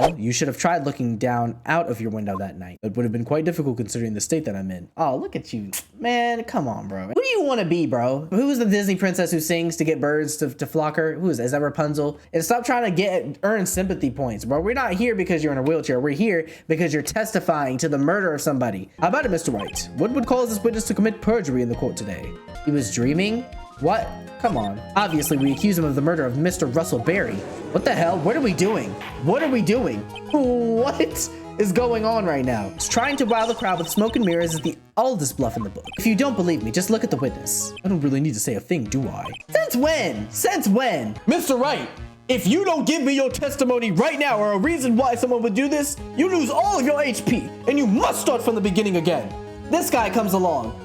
Well, you should have tried looking down out of your window that night. It would have been quite difficult considering the state that I'm in. Oh, look at you. Man, come on, bro. Who do you want to be, bro? Who is the Disney princess who sings to get birds to flock her? Who is that? Is that Rapunzel? And stop trying to earn sympathy points, bro. We're not here because you're in a wheelchair. We're here because you're testifying to the murder of somebody. How about it, Mr. Wright? What would cause this witness to commit perjury in the court today? He was dreaming? What? Come on. Obviously, we accuse him of the murder of Mr. Russell Berry. What the hell? What are we doing? What are we doing? What is going on right now? It's trying to wow the crowd with smoke and mirrors is the oldest bluff in the book. If you don't believe me, just look at the witness. I don't really need to say a thing, do I? Since when? Since when? Mr. Wright, if you don't give me your testimony right now or a reason why someone would do this, you lose all of your HP and you must start from the beginning again. This guy comes along.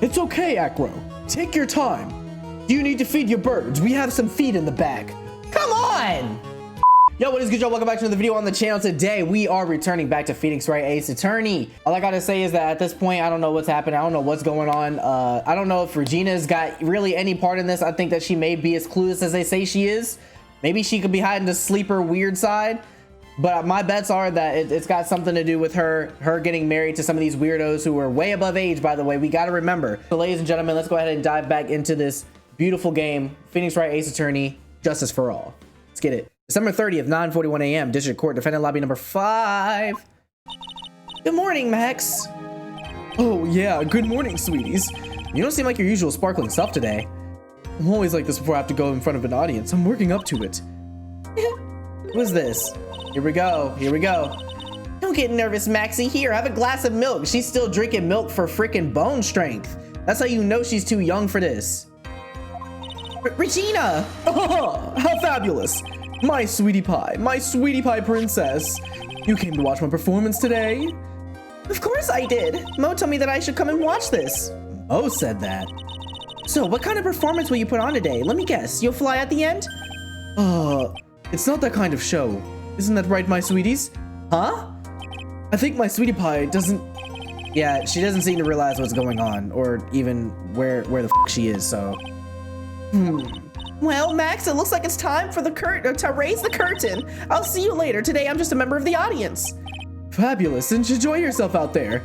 It's okay, Acro. Take your time. You need to feed your birds. We have some feed in the bag. Come on! Yo, what is good, y'all? Welcome back to another video on the channel. Today, we are returning back to Phoenix Wright Ace Attorney. All I gotta say is that at this point, I don't know what's happening. I don't know what's going on. I don't know if Regina's got really any part in this. I think that she may be as clueless as they say she is. Maybe she could be hiding the sleeper weird side. But my bets are that it's got something to do with her getting married to some of these weirdos who are way above age, by the way. We got to remember. So, ladies and gentlemen, let's go ahead and dive back into this beautiful game. Phoenix Wright Ace Attorney, Justice for All. Let's get it. December 30th, 9:41 a.m. District Court, Defendant Lobby number 5. Good morning, Max. Oh, yeah. Good morning, sweeties. You don't seem like your usual sparkling self today. I'm always like this before I have to go in front of an audience. I'm working up to it. What's this? Here we go. Here we go. Don't get nervous, Maxie. Here, have a glass of milk. She's still drinking milk for freaking bone strength. That's how you know she's too young for this. Regina! Oh, how fabulous. My sweetie pie princess. You came to watch my performance today? Of course I did. Mo told me that I should come and watch this. Mo said that. So, what kind of performance will you put on today? Let me guess. You'll fly at the end? It's not that kind of show. Isn't that right, my sweeties? Huh? I think my sweetie pie doesn't... Yeah, she doesn't seem to realize what's going on, or even where the f she is, so... Well, Max, it looks like it's time for the to raise the curtain. I'll see you later. Today, I'm just a member of the audience. Fabulous, and enjoy yourself out there.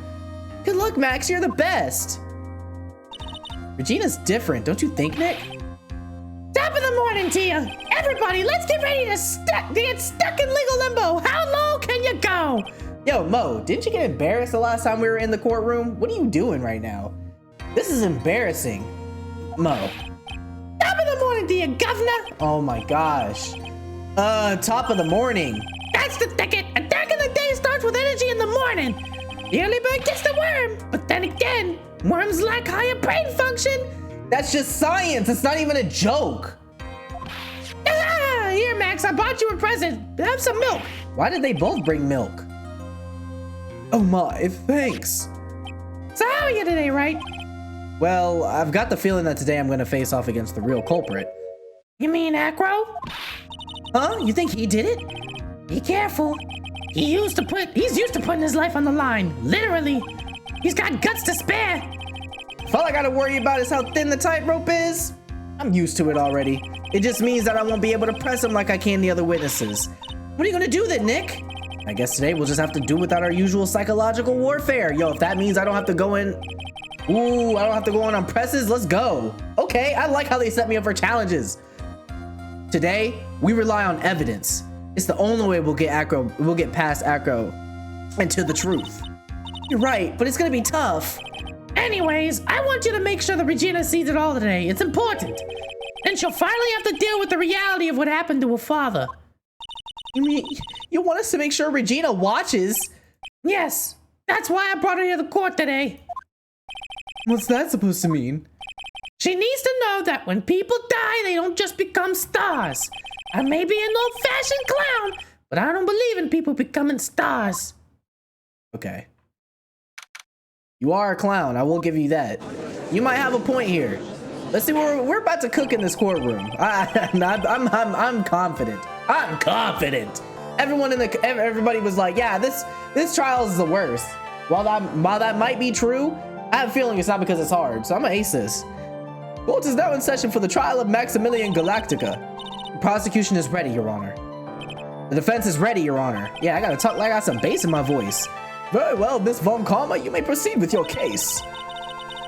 Good luck, Max. You're the best. Regina's different, don't you think, Nick? Top of the morning to you. Everybody, let's get ready to get stuck in legal limbo. How low can you go? Yo, Mo, didn't you get embarrassed the last time we were in the courtroom? What are you doing right now? This is embarrassing. Mo. Top of the morning to you, governor. Oh my gosh. Top of the morning. That's the ticket. Attack of the day starts with energy in the morning. The early bird gets the worm. But then again, worms lack higher brain function. That's just science. It's not even a joke. Ah, here, Max, I bought you a present. Have some milk. Why did they both bring milk? Oh my, thanks. So how are you today, Wright? Well, I've got the feeling that today I'm going to face off against the real culprit. You mean Acro? Huh? You think he did it? Be careful. He's used to putting his life on the line. Literally. He's got guts to spare. If all I gotta worry about is how thin the tightrope is, I'm used to it already. It just means that I won't be able to press him like I can the other witnesses. What are you gonna do then, Nick? I guess today we'll just have to do without our usual psychological warfare. Yo, if that means I don't have to go in... Ooh, I don't have to go in on presses, let's go. Okay, I like how they set me up for challenges. Today, we rely on evidence. It's the only way we'll get past Acro and to the truth. You're right, but it's gonna be tough. Anyways, I want you to make sure that Regina sees it all today. It's important. And she'll finally have to deal with the reality of what happened to her father. You mean, you want us to make sure Regina watches? Yes, that's why I brought her here to court today. What's that supposed to mean? She needs to know that when people die, they don't just become stars. I may be an old-fashioned clown, but I don't believe in people becoming stars. Okay. You are a clown, I will give you that. You might have a point here. Let's see, we're about to cook in this courtroom. I'm confident. I'm confident. Everybody was like, yeah, this trial is the worst. While that might be true, I have a feeling it's not because it's hard, so I'm gonna ace this. Court is now in session for the trial of Maximilian Galactica. The prosecution is ready, Your Honor. The defense is ready, Your Honor. Yeah, I gotta talk like I got some bass in my voice. Very well, Miss Von Karma, you may proceed with your case.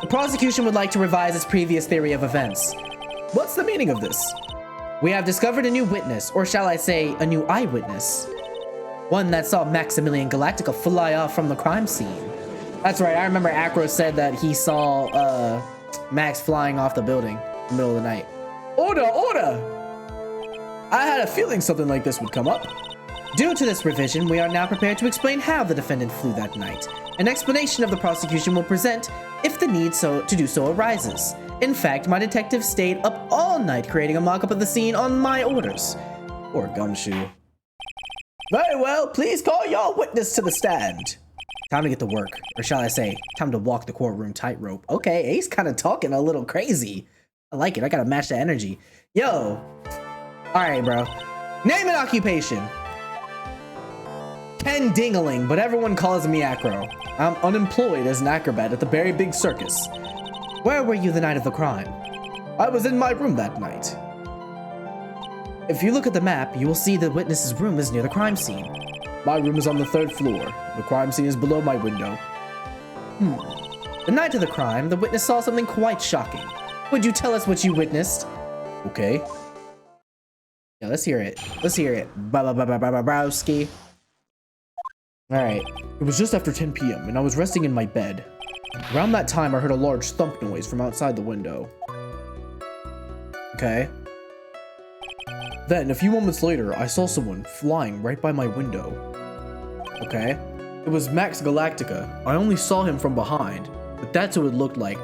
The prosecution would like to revise its previous theory of events. What's the meaning of this? We have discovered a new witness, or shall I say, a new eyewitness. One that saw Maximilian Galactica fly off from the crime scene. That's right, I remember Acro said that he saw Max flying off the building in the middle of the night. Order, order! I had a feeling something like this would come up. Due to this revision, we are now prepared to explain how the defendant flew that night. An explanation of the prosecution will present if the need to do so arises. In fact, my detective stayed up all night creating a mock-up of the scene on my orders. Poor Gumshoe. Very well, please call your witness to the stand. Time to get to work, or shall I say, time to walk the courtroom tightrope. Okay, Ace kind of talking a little crazy. I like it, I gotta match the energy. Yo. All right, bro. Name and occupation. Ken Dingaling, but everyone calls me Acro. I'm unemployed as an acrobat at the Very Big Circus. Where were you the night of the crime? I was in my room that night. If you look at the map, you will see the witness's room is near the crime scene. My room is on the 3rd floor. The crime scene is below my window. The night of the crime, the witness saw something quite shocking. Would you tell us what you witnessed? Okay. Yeah, let's hear it. Let's hear it. Browski. Alright. It was just after 10 p.m. and I was resting in my bed. Around that time, I heard a large thump noise from outside the window. Okay. Then, a few moments later, I saw someone flying right by my window. Okay. It was Max Galactica. I only saw him from behind, but that's what it looked like.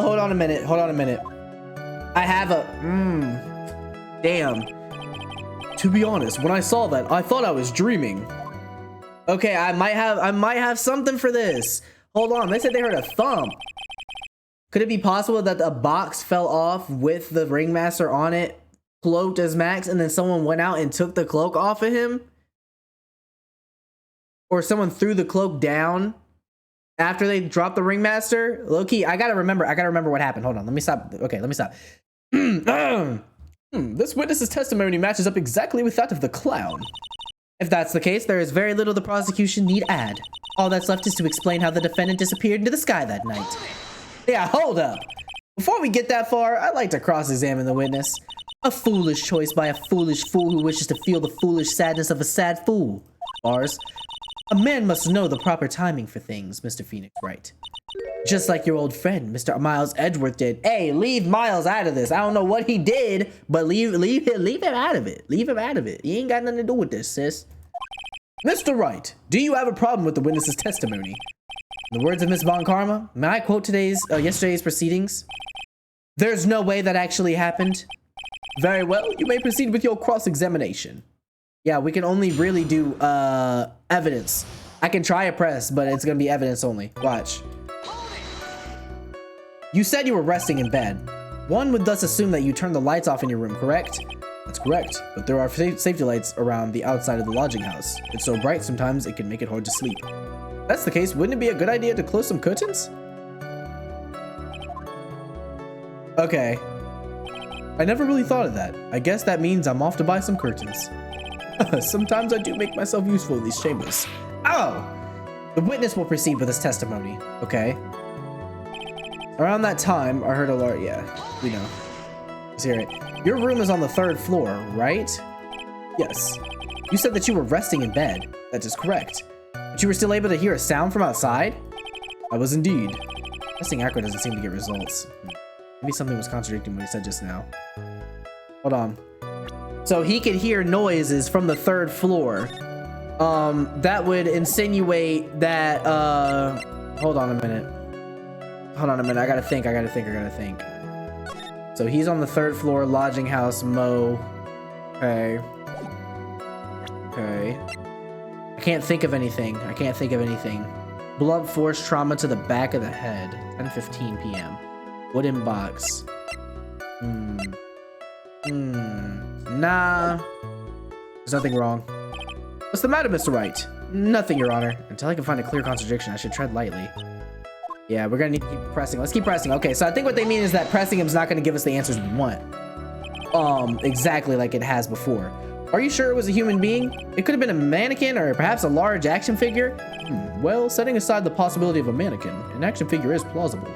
Hold on a minute. Hold on a minute. I have a... Damn. To be honest, when I saw that, I thought I was dreaming. Okay, I might have something for this. Hold on, they said they heard a thump. Could it be possible that a box fell off with the ringmaster on it, cloaked as Max, and then someone went out and took the cloak off of him? Or someone threw the cloak down after they dropped the ringmaster? Low-key, I gotta remember what happened. Hold on, let me stop. Okay, let me stop. This witness's testimony matches up exactly with that of the clown. If that's the case, there is very little the prosecution need add. All that's left is to explain how the defendant disappeared into the sky that night. Yeah, hold up. Before we get that far, I'd like to cross-examine the witness. A foolish choice by a foolish fool who wishes to feel the foolish sadness of a sad fool. Bars. A man must know the proper timing for things, Mr. Phoenix Wright. Just like your old friend, Mr. Miles Edgeworth did. Hey, leave Miles out of this. I don't know what he did, but leave him out of it. Leave him out of it. He ain't got nothing to do with this, sis. Mr. Wright, do you have a problem with the witness's testimony? In the words of Miss Von Karma, may I quote yesterday's proceedings? There's no way that actually happened. Very well, you may proceed with your cross-examination. Yeah, we can only really do evidence. I can try a press, but it's gonna be evidence only. Watch. You said you were resting in bed. One would thus assume that you turned the lights off in your room, correct? That's correct, but there are safety lights around the outside of the lodging house. It's so bright sometimes it can make it hard to sleep. If that's the case, wouldn't it be a good idea to close some curtains? Okay. I never really thought of that. I guess that means I'm off to buy some curtains. Sometimes I do make myself useful in these chambers. Oh! The witness will proceed with his testimony. Okay. Around that time, I heard a large... Yeah, we know. Let's hear it. Your room is on the 3rd floor, right? Yes. You said that you were resting in bed. That is correct. But you were still able to hear a sound from outside? I was indeed. Pressing Acro doesn't seem to get results. Maybe something was contradicting what he said just now. Hold on. So he could hear noises from the 3rd floor. That would insinuate that, hold on a minute. Hold on a minute, I gotta think. So he's on the 3rd floor, lodging house, Mo. Okay. Okay. I can't think of anything. Blunt force trauma to the back of the head. 10:15 p.m. Wooden box. Nah. There's nothing wrong. What's the matter, Mr. Wright? Nothing, Your Honor. Until I can find a clear contradiction, I should tread lightly. Yeah, we're gonna need to keep pressing. Let's keep pressing. Okay, so I think what they mean is that pressing him is not gonna give us the answers we want. Exactly like it has before. Are you sure it was a human being? It could have been a mannequin or perhaps a large action figure. Well, setting aside the possibility of a mannequin, an action figure is plausible.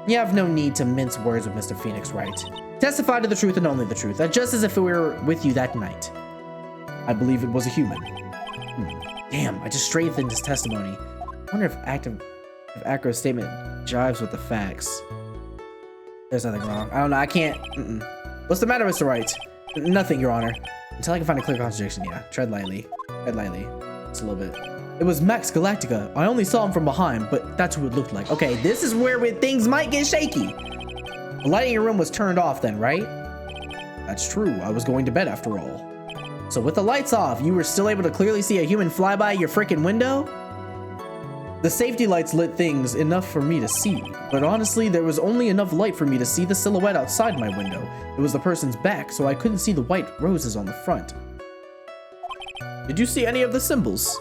You have no need to mince words with Mr. Phoenix Wright. Testify to the truth and only the truth, just as if we were with you that night. I believe it was a human. Damn, I just strengthened his testimony. I wonder if Acro's statement jives with the facts. There's nothing wrong. I don't know, I can't. What's the matter, Mr. Wright? Nothing, Your Honor. Until I can find a clear contradiction, yeah. Tread lightly. Tread lightly. Just a little bit. It was Max Galactica. I only saw him from behind, but that's who it looked like. Okay, this is where things might get shaky. The light in your room was turned off then, right? That's true. I was going to bed after all. So with the lights off, you were still able to clearly see a human fly by your freaking window? The safety lights lit things enough for me to see, but honestly, there was only enough light for me to see the silhouette outside my window. It was the person's back, so I couldn't see the white roses on the front. Did you see any of the symbols?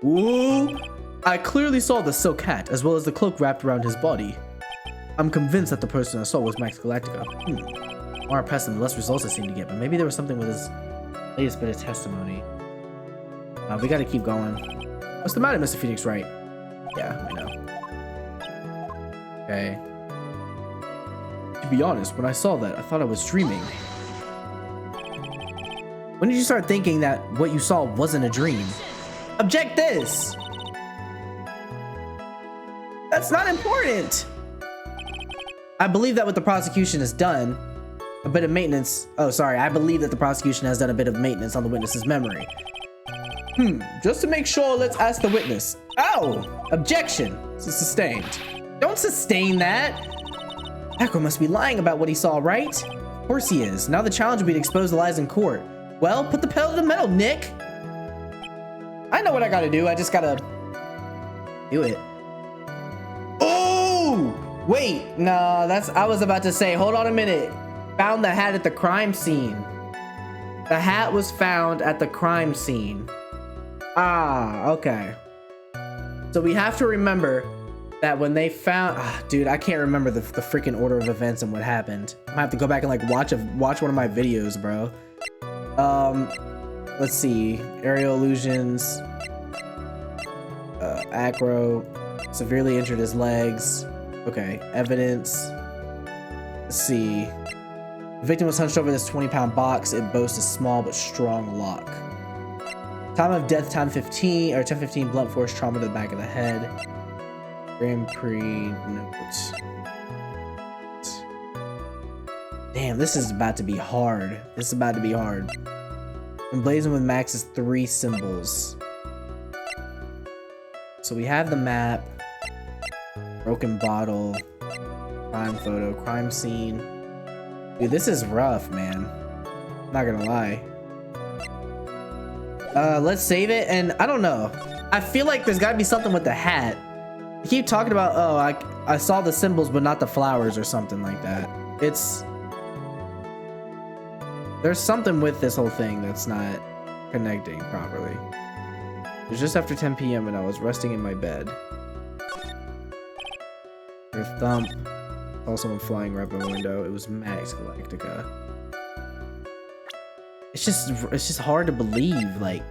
Ooh, I clearly saw the silk hat, as well as the cloak wrapped around his body. I'm convinced that the person I saw was Max Galactica. The more I pressed him, the less results I seemed to get, but maybe there was something with his latest bit of testimony. We gotta keep going. What's the matter, Mr. Phoenix Wright? Yeah, I know. Okay. To be honest, when I saw that, I thought I was dreaming. When did you start thinking that what you saw wasn't a dream? Object this! That's not important! I believe that what the prosecution has done, a bit of maintenance. Oh, sorry. I believe that the prosecution has done a bit of maintenance on the witness's memory. Just to make sure, let's ask the witness. Oh! Objection! Sustained. Don't sustain that! Acro must be lying about what he saw, right? Of course he is. Now the challenge will be to expose the lies in court. Well, put the pedal to the metal, Nick! I know what I gotta do. I just gotta do it. Oh! Wait, no, I was about to say, hold on a minute. Found the hat at the crime scene. The hat was found at the crime scene. Ah, okay. So we have to remember that when they found, dude, I can't remember the freaking order of events and what happened. I might have to go back and like watch one of my videos, bro. Let's see. Aerial illusions. Acro severely injured his legs. Okay, evidence. Let's see. The victim was hunched over this 20-pound box. It boasts a small but strong lock. Time of death, time 15 or 10:15. Blunt force trauma to the back of the head. Grand Prix notes. Damn, this is about to be hard. This is about to be hard. Emblazoned with Max's 3 symbols. So we have the map. Broken bottle. Crime photo. Crime scene. Dude, this is rough, man. I'm not gonna lie. Let's save it, and I don't know. I feel like there's gotta be something with the hat. I keep talking about, oh, I saw the symbols, but not the flowers or something like that. There's something with this whole thing that's not connecting properly. It was just after 10 p.m. and I was resting in my bed. Her thump. Saw someone flying right by the window. It was Max Galactica. It's just hard to believe, like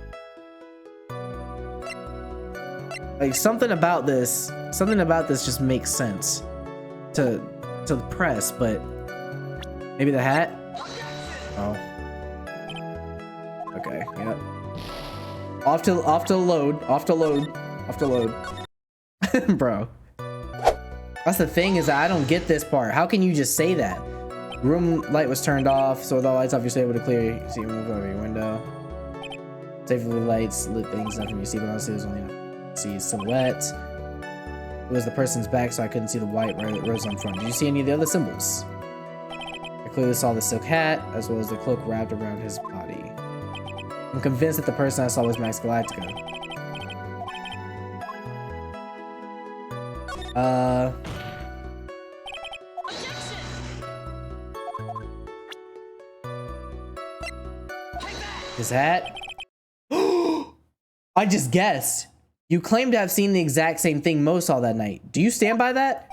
something about this just makes sense to the press, but maybe the hat. Oh, okay, yep. Off to load, bro. That's the thing, is that I don't get this part. How can you just say that? Room light was turned off, so with all lights off, you're still able to clear see move over your window. Safely lights lit things nothing you see, but honestly, there's only enough to see silhouette. It was the person's back, so I couldn't see the white rose on front. Did you see any of the other symbols? I clearly saw the silk hat, as well as the cloak wrapped around his body. I'm convinced that the person I saw was Max Galactica. His hat? I just guessed. You claim to have seen the exact same thing Mo saw that night. Do you stand by that?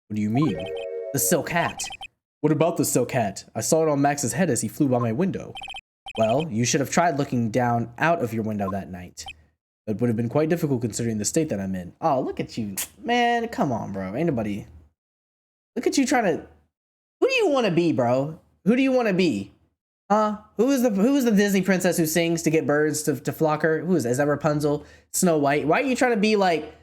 What do you mean? The silk hat. What about the silk hat? I saw it on Max's head as he flew by my window. Well, you should have tried looking down out of your window that night. It would have been quite difficult considering the state that I'm in. Oh, look at you. Man, come on, bro. Ain't nobody. Look at you trying to. Who do you want to be, bro? Who do you want to be? Huh? Who is the Disney princess who sings to get birds to flock her? Who is that? Is that Rapunzel? Snow White? Why are you trying to be like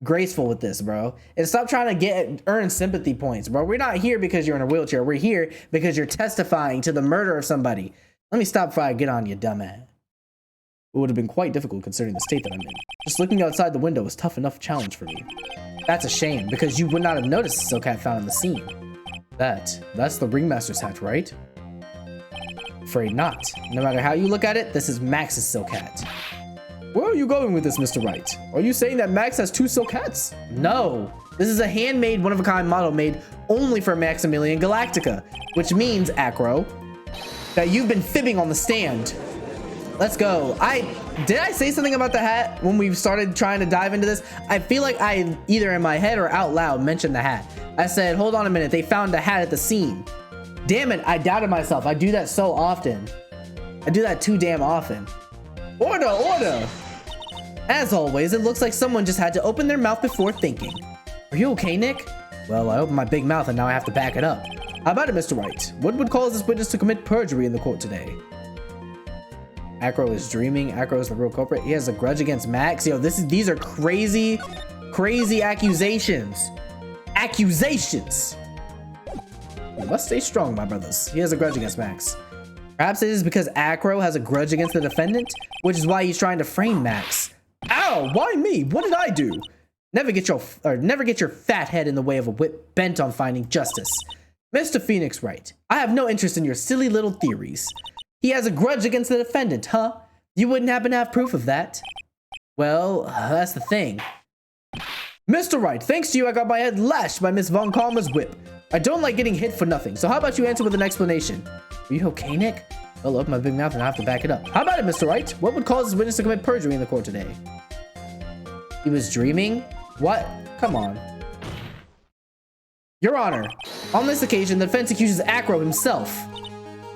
graceful with this, bro? And stop trying to earn sympathy points, bro. We're not here because you're in a wheelchair. We're here because you're testifying to the murder of somebody. Let me stop before I get on you, dumbass. It would have been quite difficult considering the state that I'm in. Just looking outside the window was tough enough challenge for me. That's a shame, because you would not have noticed the silk hat found in the scene. That's the ringmaster's hat, right? Afraid not. No matter how you look at it, this is Max's silk hat. Where are you going with this, Mr. Wright? Are you saying that Max has 2 silk hats? No. This is a handmade, one-of-a-kind model made only for Maximilian Galactica, which means, Acro, that you've been fibbing on the stand. Let's go. Did I say something about the hat when we started trying to dive into this? I feel like I either in my head or out loud mentioned the hat. I said, hold on a minute, they found a hat at the scene. Damn it, I doubted myself. I do that so often. I do that too damn often. Order, order! As always, it looks like someone just had to open their mouth before thinking. Are you okay, Nick? Well, I opened my big mouth and now I have to back it up. How about it, Mr. Wright? What would cause this witness to commit perjury in the court today? Acro is dreaming. Acro is the real culprit. He has a grudge against Max. Yo, these are crazy accusations. Accusations! You must stay strong, my brothers. He has a grudge against Max. Perhaps it is because Acro has a grudge against the defendant, which is why he's trying to frame Max. Ow! Why me? What did I do? Never get your fat head in the way of a whip bent on finding justice. Mr. Phoenix Wright, I have no interest in your silly little theories. He has a grudge against the defendant, huh? You wouldn't happen to have proof of that? Well, that's the thing. Mr. Wright, thanks to you, I got my head lashed by Miss Von Karma's whip. I don't like getting hit for nothing, so how about you answer with an explanation? Are you okay, Nick? Well, open my big mouth and I have to back it up. How about it, Mr. Wright? What would cause this witness to commit perjury in the court today? He was dreaming? What? Come on. Your Honor, on this occasion, the defense accuses Acro himself.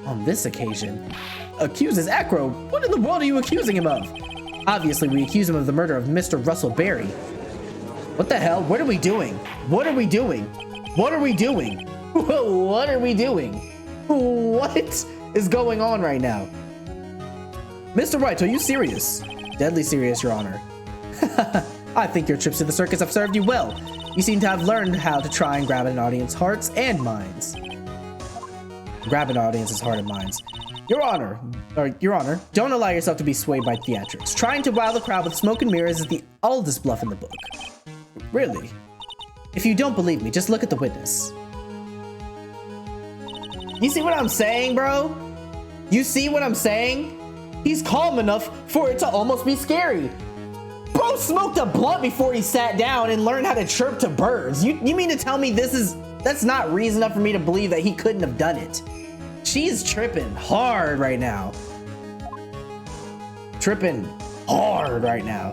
On this occasion? Accuses Acro? What in the world are you accusing him of? Obviously, we accuse him of the murder of Mr. Russell Berry. What the hell? What are we doing? What are we doing? What are we doing? What are we doing? What is going on right now? Mr. Wright, are you serious? Deadly serious, Your Honor. I think your trips to the circus have served you well. You seem to have learned how to try and grab an audience's hearts and minds. Grab an audience's heart and minds. Your Honor, don't allow yourself to be swayed by theatrics. Trying to wow the crowd with smoke and mirrors is the oldest bluff in the book. Really? If you don't believe me, just look at the witness. You see what I'm saying, bro? You see what I'm saying? He's calm enough for it to almost be scary. Bro smoked a blunt before he sat down and learned how to chirp to birds. You mean to tell me that's not reason enough for me to believe that he couldn't have done it? She's tripping hard right now. Tripping hard right now.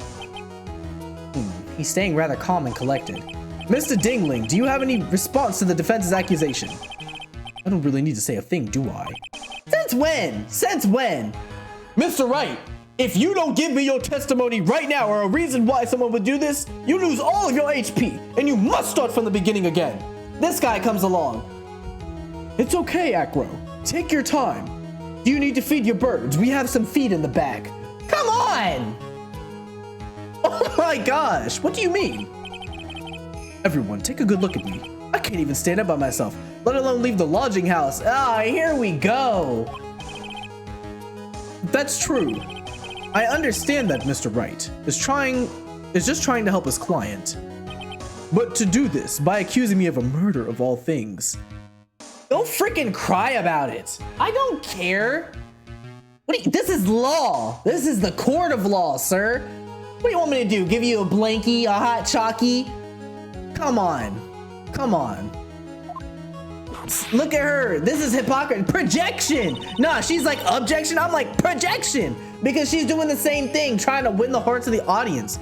He's staying rather calm and collected. Mr. Dingling, do you have any response to the defense's accusation? I don't really need to say a thing, do I? Since when? Since when? Mr. Wright, if you don't give me your testimony right now or a reason why someone would do this, you lose all of your HP and you must start from the beginning again. This guy comes along. It's okay, Acro. Take your time. Do you need to feed your birds? We have some feed in the bag. Come on! Oh my gosh, what do you mean? Everyone, take a good look at me. I can't even stand up by myself, let alone leave the lodging house. Ah, here we go. That's true. I understand that Mr. Wright is just trying to help his client. But to do this by accusing me of a murder of all things. Don't freaking cry about it. I don't care. This is law. This is the court of law, sir. What do you want me to do? Give you a blankie, a hot chalky? Come on. Come on. Look at her. This is hypocrisy. Projection. Nah, she's like objection. I'm like projection. Because she's doing the same thing, trying to win the hearts of the audience.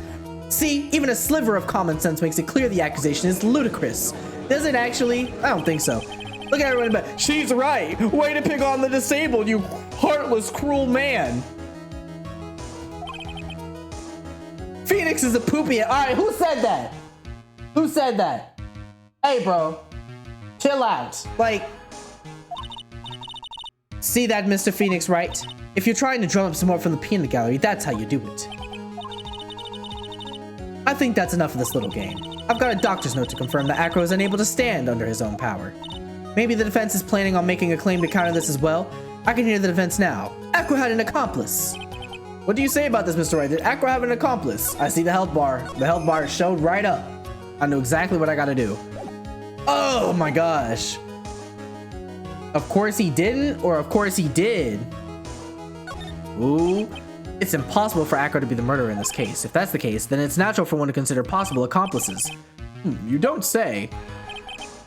See, even a sliver of common sense makes it clear the accusation is ludicrous. Does it actually? I don't think so. Look at everyone in bed. She's right. Way to pick on the disabled, you heartless, cruel man. Phoenix is a poopy. All right, who said that? Who said that? Hey, bro, chill out. Like, see that, Mr. Phoenix Wright? If you're trying to drum up some more from the peanut gallery, that's how you do it. I think that's enough of this little game. I've got a doctor's note to confirm that Acro is unable to stand under his own power. Maybe the defense is planning on making a claim to counter this as well. I can hear the defense now. Acro had an accomplice. What do you say about this, Mr. Wright? Did Acro have an accomplice? I see the health bar. The health bar showed right up. I know exactly what I gotta do. Oh my gosh. Of course he didn't, or of course he did. Ooh. It's impossible for Acro to be the murderer in this case. If that's the case, then it's natural for one to consider possible accomplices. You don't say.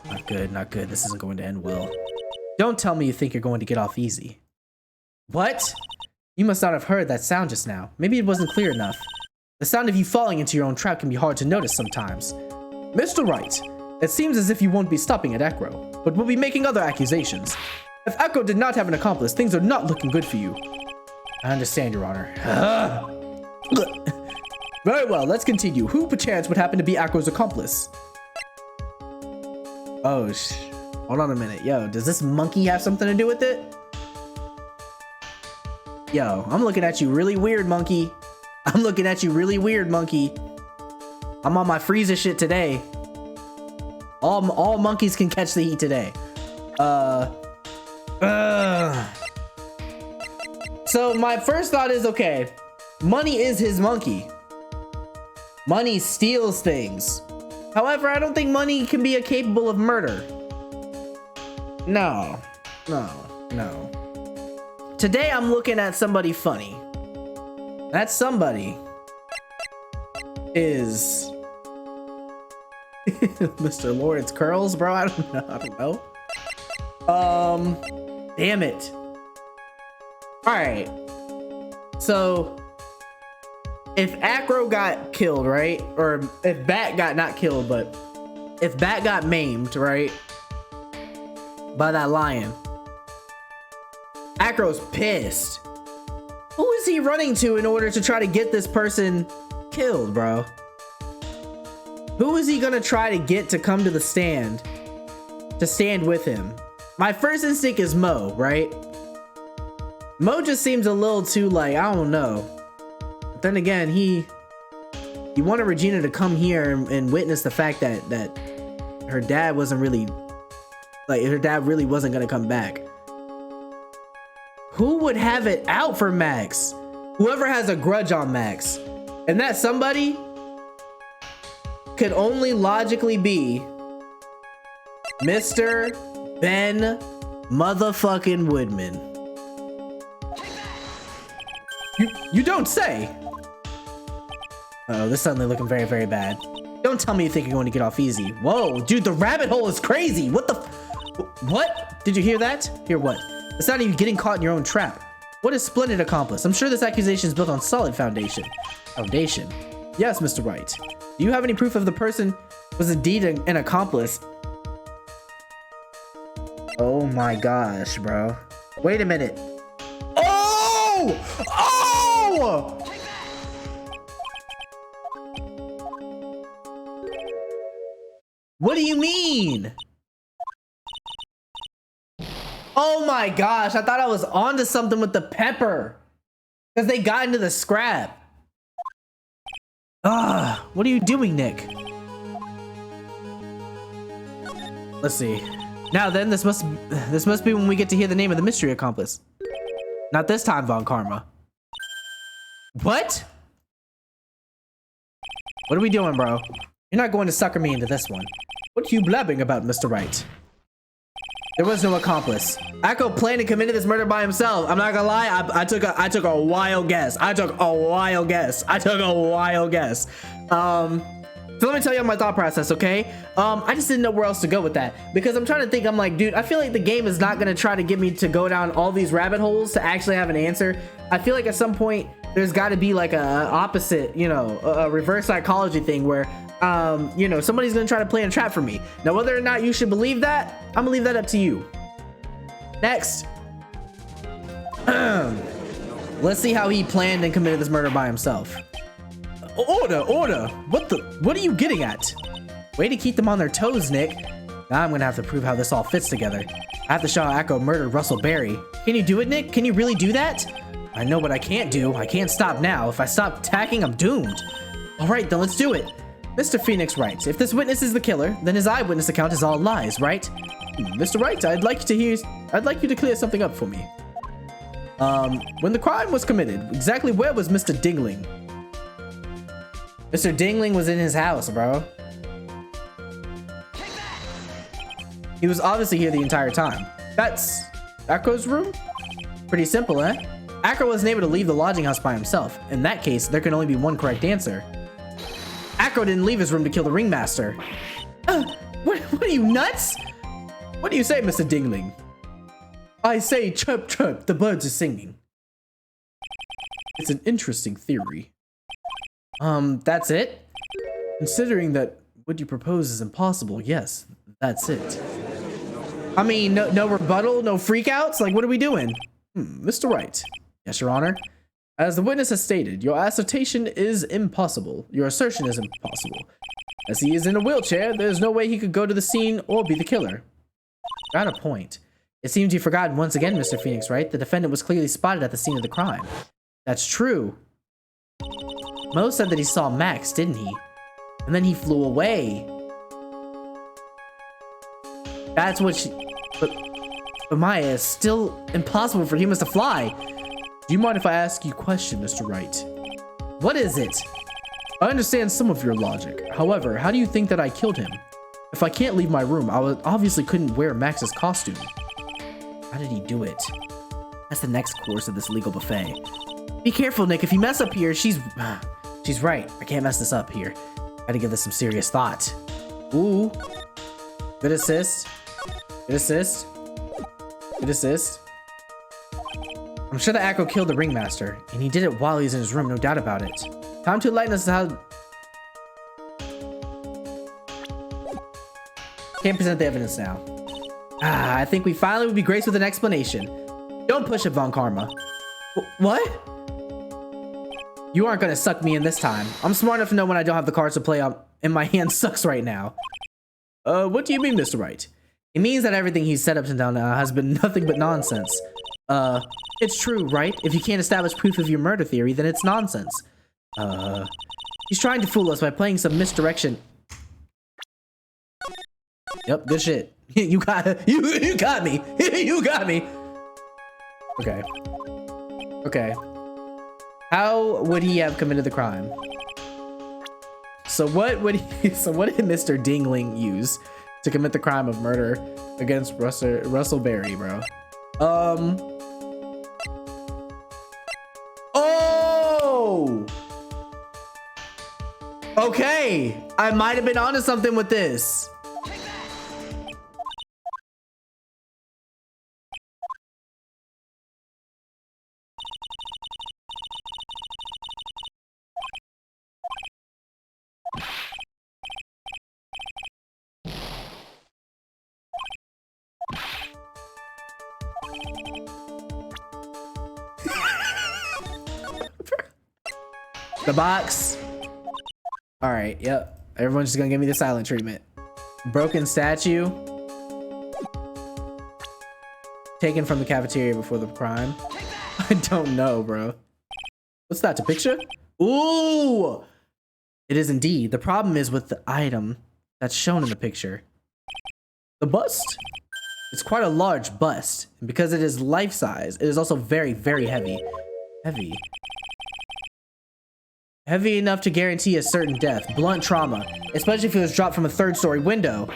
Not good, not good. This isn't going to end well. Don't tell me you think you're going to get off easy. What? You must not have heard that sound just now. Maybe it wasn't clear enough. The sound of you falling into your own trap can be hard to notice sometimes. Mr. Wright, it seems as if you won't be stopping at Acro, but will be making other accusations. If Acro did not have an accomplice, things are not looking good for you. I understand, Your Honor. Very well, let's continue. Who, perchance, would happen to be Acro's accomplice? Oh, hold on a minute. Yo, does this monkey have something to do with it? Yo, I'm looking at you really weird, monkey. I'm looking at you really weird, monkey. I'm on my Frieza shit today. All monkeys can catch the heat today. So my first thought is, okay, money is his monkey. Money steals things. However, I don't think money can be capable of murder. No. Today I'm looking at somebody funny. That somebody is Mr. Lawrence Curls, bro. I don't know. Damn it. All right. So if Acro got killed, right? Or if Bat got not killed, but if Bat got maimed, right? By that lion. Acro's pissed. Who is he running to in order to try to get this person killed, bro? Who is he gonna try to get to come to the stand? To stand with him? My first instinct is Mo, right? Mo just seems a little too, like, I don't know. But then again, he wanted Regina to come here and witness the fact that her dad wasn't really, like, her dad really wasn't gonna come back. Who would have it out for Max? Whoever has a grudge on Max. And that somebody could only logically be Mr. Ben motherfucking Woodman. You don't say. Uh-oh, this is suddenly looking very, very bad. Don't tell me you think you're going to get off easy. Whoa, dude, the rabbit hole is crazy. What the what? Did you hear that? Hear what? It's not even getting caught in your own trap. What a splendid accomplice. I'm sure this accusation is built on solid foundation. Foundation? Yes, Mr. Wright. Do you have any proof of the person was indeed an accomplice? Oh my gosh, bro. Wait a minute. Oh! Oh! What do you mean? Oh my gosh, I thought I was onto something with the pepper. Because they got into the scrap. Ah, what are you doing, Nick? Let's see. Now then, this must be when we get to hear the name of the mystery accomplice. Not this time, Von Karma. What? What are we doing, bro? You're not going to sucker me into this one. What are you blabbing about, Mr. Wright? There was no accomplice. Acro planned and committed this murder by himself. I'm not gonna lie, I took a wild guess. So let me tell you my thought process, okay? I just didn't know where else to go with that. Because I'm trying to think, I'm like, dude, I feel like the game is not gonna try to get me to go down all these rabbit holes to actually have an answer. I feel like at some point, there's gotta be like a opposite, you know, a reverse psychology thing where, you know, somebody's gonna try to play a trap for me. Now, whether or not you should believe that, I'm gonna leave that up to you. Next. Let's see how he planned and committed this murder by himself. Order. What are you getting at? Way to keep them on their toes, Nick. Now I'm gonna have to prove how this all fits together. I have to show how Echo murdered Russell Berry. Can you do it, Nick? Can you really do that? I know what I can't do. I can't stop now. If I stop attacking, I'm doomed. All right, then let's do it. Mr. Phoenix Wright, if this witness is the killer, then his eyewitness account is all lies, right? Mr. Wright, I'd like you to clear something up for me. When the crime was committed, exactly where was Mr. Dingling? Mr. Dingling was in his house, bro. He was obviously here the entire time. That's Echo's room? Pretty simple, eh? Echo wasn't able to leave the lodging house by himself. In that case, there can only be one correct answer. Echo didn't leave his room to kill the ringmaster. What are you, nuts? What do you say, Mr. Dingling? I say chirp chirp, the birds are singing. It's an interesting theory. That's it? Considering that what you propose is impossible, yes, that's it. I mean, no rebuttal, no freakouts? Like, what are we doing? Mr. Wright. Yes, Your Honor. As the witness has stated, your assertion is impossible. Your assertion is impossible. As he is in a wheelchair, there's no way he could go to the scene or be the killer. Got a point. It seems you've forgotten once again, Mr. Phoenix Wright. The defendant was clearly spotted at the scene of the crime. That's true. Mo said that he saw Max, didn't he? And then he flew away. That's what she... But Maya, it's still impossible for humans to fly. Do you mind if I ask you a question, Mr. Wright? What is it? I understand some of your logic. However, how do you think that I killed him? If I can't leave my room, I obviously couldn't wear Max's costume. How did he do it? That's the next course of this legal buffet. Be careful, Nick. If you mess up here, she's right. I can't mess this up here. Gotta give this some serious thought. Ooh. Good assist. Good assist. Good assist. I'm sure that Echo killed the ringmaster, and he did it while he's in his room, no doubt about it. Time to enlighten us how... Can't present the evidence now. I think we finally would be graced with an explanation. Don't push it, Von Karma. What? You aren't gonna suck me in this time. I'm smart enough to know when I don't have the cards to play and my hand sucks right now. What do you mean, Mr. Wright? It means that everything he's set up until now has been nothing but nonsense. It's true, right? If you can't establish proof of your murder theory, then it's nonsense. He's trying to fool us by playing some misdirection. Yep, good shit. You got me. You got me. Okay. Okay. How would he have committed the crime? So what did Mr. Dingling use to commit the crime of murder against Russell Berry, bro? Oh! Okay, I might have been onto something with this. The box. All right, yep. Everyone's just gonna give me the silent treatment. Broken statue. Taken from the cafeteria before the crime. I don't know, bro. What's that, a picture? Ooh! It is indeed. The problem is with the item that's shown in the picture. The bust. It's quite a large bust. And because it is life-size, it is also very, very heavy. Heavy enough to guarantee a certain death. Blunt trauma. Especially if it was dropped from a third-story window.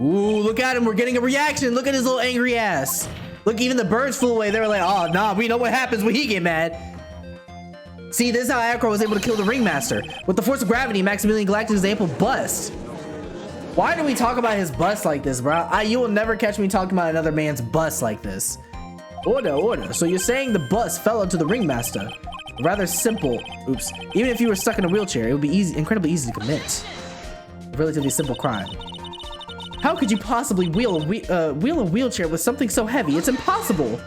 Ooh, look at him. We're getting a reaction. Look at his little angry ass. Look, even the birds flew away. They were like, oh, nah, we know what happens when he get mad. See, this is how Acro was able to kill the ringmaster. With the force of gravity, Maximilian Galactus' ample bust. Why do we talk about his bust like this, bro? You will never catch me talking about another man's bust like this. Order. So you're saying the bust fell onto the ringmaster? Rather simple. Oops. Even if you were stuck in a wheelchair, it would be incredibly easy to commit. A relatively simple crime. How could you possibly wheel a wheelchair with something so heavy? It's impossible.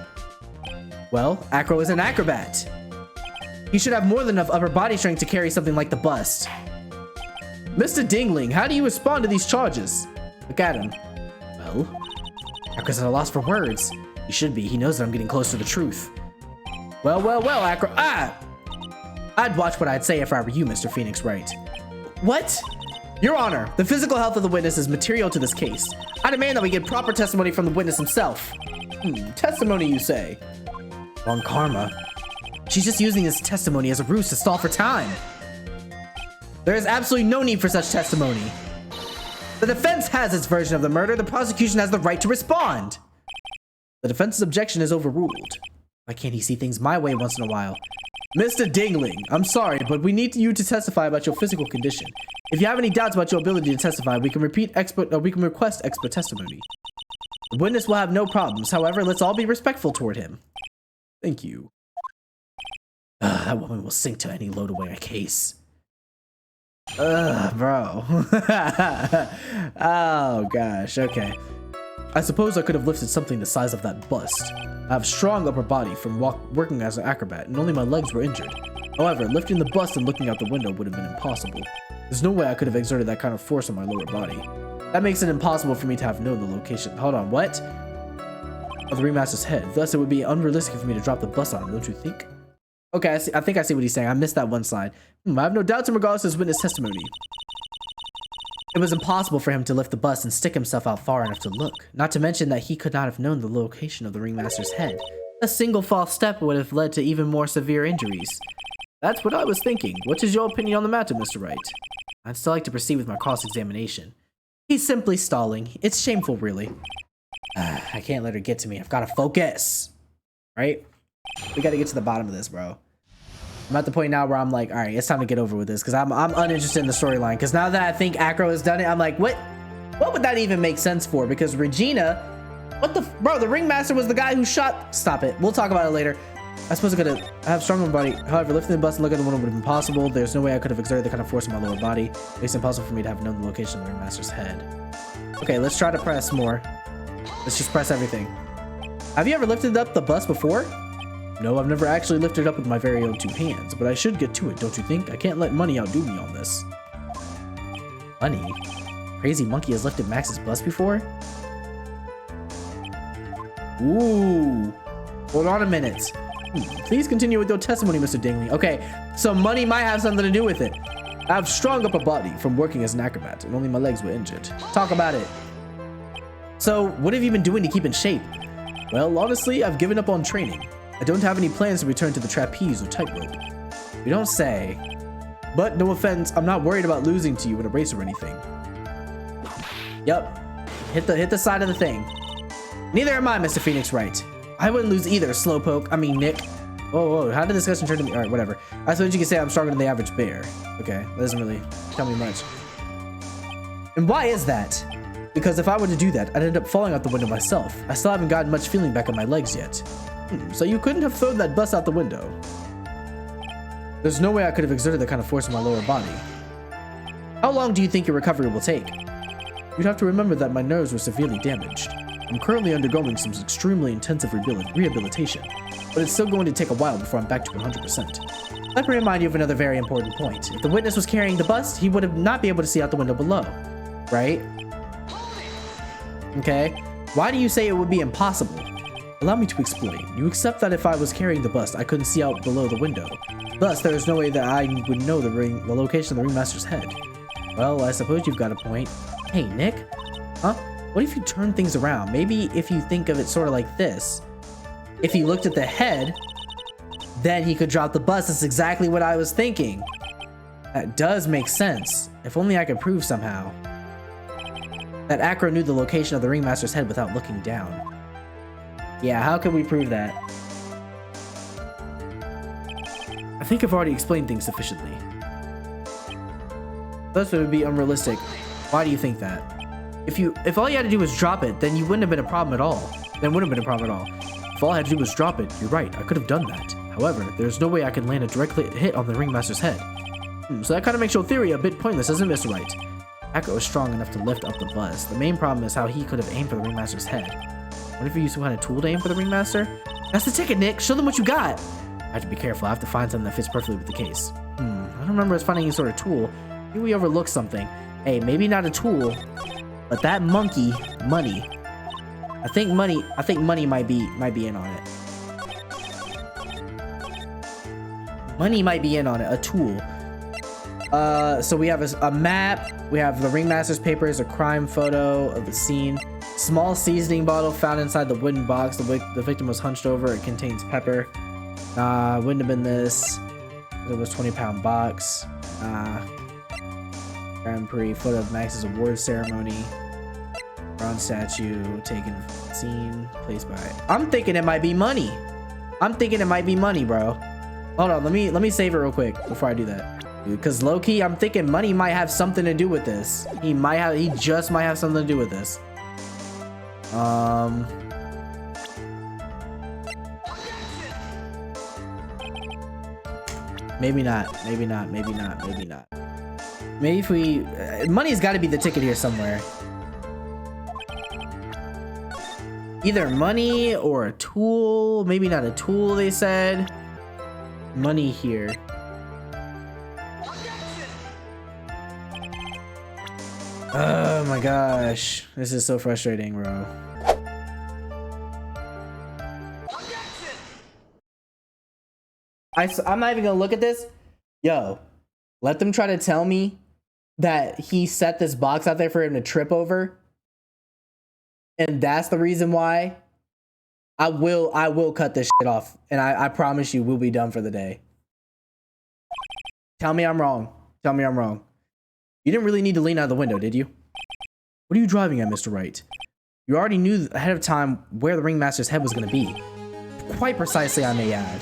Well, Acro is an acrobat. He should have more than enough upper body strength to carry something like the bust. Mr. Dingling, how do you respond to these charges? Look at him. Well, Acro's at a loss for words. He should be. He knows that I'm getting close to the truth. Well, Acro. I'd watch what I'd say if I were you, Mr. Phoenix Wright. What? Your Honor, the physical health of the witness is material to this case. I demand that we get proper testimony from the witness himself. Testimony, you say? Von Karma. She's just using this testimony as a ruse to stall for time. There is absolutely no need for such testimony. The defense has its version of the murder. The prosecution has the right to respond. The defense's objection is overruled. Why can't he see things my way once in a while? Mr. Dingling, I'm sorry, but we need you to testify about your physical condition. If you have any doubts about your ability to testify, we can request expert testimony. The witness will have no problems. However, let's all be respectful toward him. Thank you. That woman will sink to any load away a case. Bro. Oh, gosh. Okay. I suppose I could have lifted something the size of that bust. I have strong upper body from working as an acrobat, and only my legs were injured. However, lifting the bust and looking out the window would have been impossible. There's no way I could have exerted that kind of force on my lower body. That makes it impossible for me to have known the location. Hold on, what? Of the ringmaster's head. Thus, it would be unrealistic for me to drop the bust on him, don't you think? Okay, I think I see what he's saying. I missed that one slide. I have no doubts in regards to his witness testimony. It was impossible for him to lift the bust and stick himself out far enough to look. Not to mention that he could not have known the location of the ringmaster's head. A single false step would have led to even more severe injuries. That's what I was thinking. What is your opinion on the matter, Mr. Wright? I'd still like to proceed with my cross-examination. He's simply stalling. It's shameful, really. I can't let her get to me. I've got to focus. Right? We got to get to the bottom of this, bro. I'm at the point now where I'm like, all right, it's time to get over with this because I'm uninterested in the storyline. Because now that I think Acro has done it, I'm like, what would that even make sense for? Because Regina, bro, the ringmaster was the guy who shot. Stop it. We'll talk about it later. I suppose I could have stronger body. However, lifting the bust and looking at the window would have been possible. There's no way I could have exerted the kind of force in my lower body. It makes it impossible for me to have known the location of the ringmaster's head. Okay, let's try to press more. Let's just press everything. Have you ever lifted up the bust before? No, I've never actually lifted it up with my very own two hands, but I should get to it, don't you think? I can't let money outdo me on this. Money? Crazy Monkey has lifted Max's bust before? Ooh. Hold on a minute. Please continue with your testimony, Mr. Dingley. Okay, so money might have something to do with it. I have strong upper body from working as an acrobat, and only my legs were injured. Talk about it. So, what have you been doing to keep in shape? Well, honestly, I've given up on training. I don't have any plans to return to the trapeze or tightrope. You don't say. But no offense, I'm not worried about losing to you in a race or anything. Yup. Hit the side of the thing. Neither am I, Mr. Phoenix Wright. I wouldn't lose either, Slowpoke. I mean, Nick. Whoa, how did the discussion turn to me? Alright, whatever. I suppose you could say I'm stronger than the average bear. Okay, that doesn't really tell me much. And why is that? Because if I were to do that, I'd end up falling out the window myself. I still haven't gotten much feeling back in my legs yet. So you couldn't have thrown that bus out the window. There's no way I could have exerted that kind of force in my lower body. How long do you think your recovery will take? You'd have to remember that my nerves were severely damaged. I'm currently undergoing some extremely intensive rehabilitation, but it's still going to take a while before I'm back to 100%. Let me remind you of another very important point. If the witness was carrying the bust, he would not be able to see out the window below, right? Okay. Why do you say it would be impossible? Allow me to explain. You accept that if I was carrying the bust, I couldn't see out below the window. Thus, there is no way that I would know the location of the ringmaster's head. Well, I suppose you've got a point. Hey, Nick? Huh? What if you turn things around? Maybe if you think of it sort of like this. If he looked at the head, then he could drop the bust. That's exactly what I was thinking. That does make sense. If only I could prove somehow that Acro knew the location of the ringmaster's head without looking down. Yeah, how can we prove that? I think I've already explained things sufficiently. Thus, it would be unrealistic. Why do you think that? If all you had to do was drop it, then you wouldn't have been a problem at all. If all I had to do was drop it, you're right, I could have done that. However, there's no way I could land a direct hit on the ringmaster's head. So that kind of makes your theory a bit pointless, doesn't it, Mr. Wright? Packer was strong enough to lift up the bus. The main problem is how he could have aimed for the ringmaster's head. What if you used some kind of tool to aim for the ringmaster? That's the ticket, Nick. Show them what you got. I have to be careful. I have to find something that fits perfectly with the case. I don't remember us finding any sort of tool. Maybe we overlooked something. Hey, maybe not a tool, but that monkey, money. I think money might be in on it. Money might be in on it. A tool. So we have a map. We have the ringmaster's papers, a crime photo of the scene. Small seasoning bottle found inside the wooden box. The victim was hunched over. It contains pepper. Wouldn't have been this. It was 20-pound box. Grand Prix photo of Max's award ceremony. Bronze statue taken from the scene. Placed by. I'm thinking it might be money. I'm thinking it might be money, bro. Hold on. Let me save it real quick before I do that. Because low-key, I'm thinking money might have something to do with this. He just might have something to do with this. Maybe not. Maybe if we... money's got to be the ticket here somewhere. Either money or a tool. Maybe not a tool, they said. Money here. Oh my gosh. This is so frustrating, bro. I'm not even gonna look at this. Yo, let them try to tell me that he set this box out there for him to trip over. And that's the reason why. I will cut this shit off. And I promise you we'll be done for the day. Tell me I'm wrong. Tell me I'm wrong. You didn't really need to lean out of the window, did you? What are you driving at, Mr. Wright? You already knew ahead of time where the ringmaster's head was going to be. Quite precisely, I may add.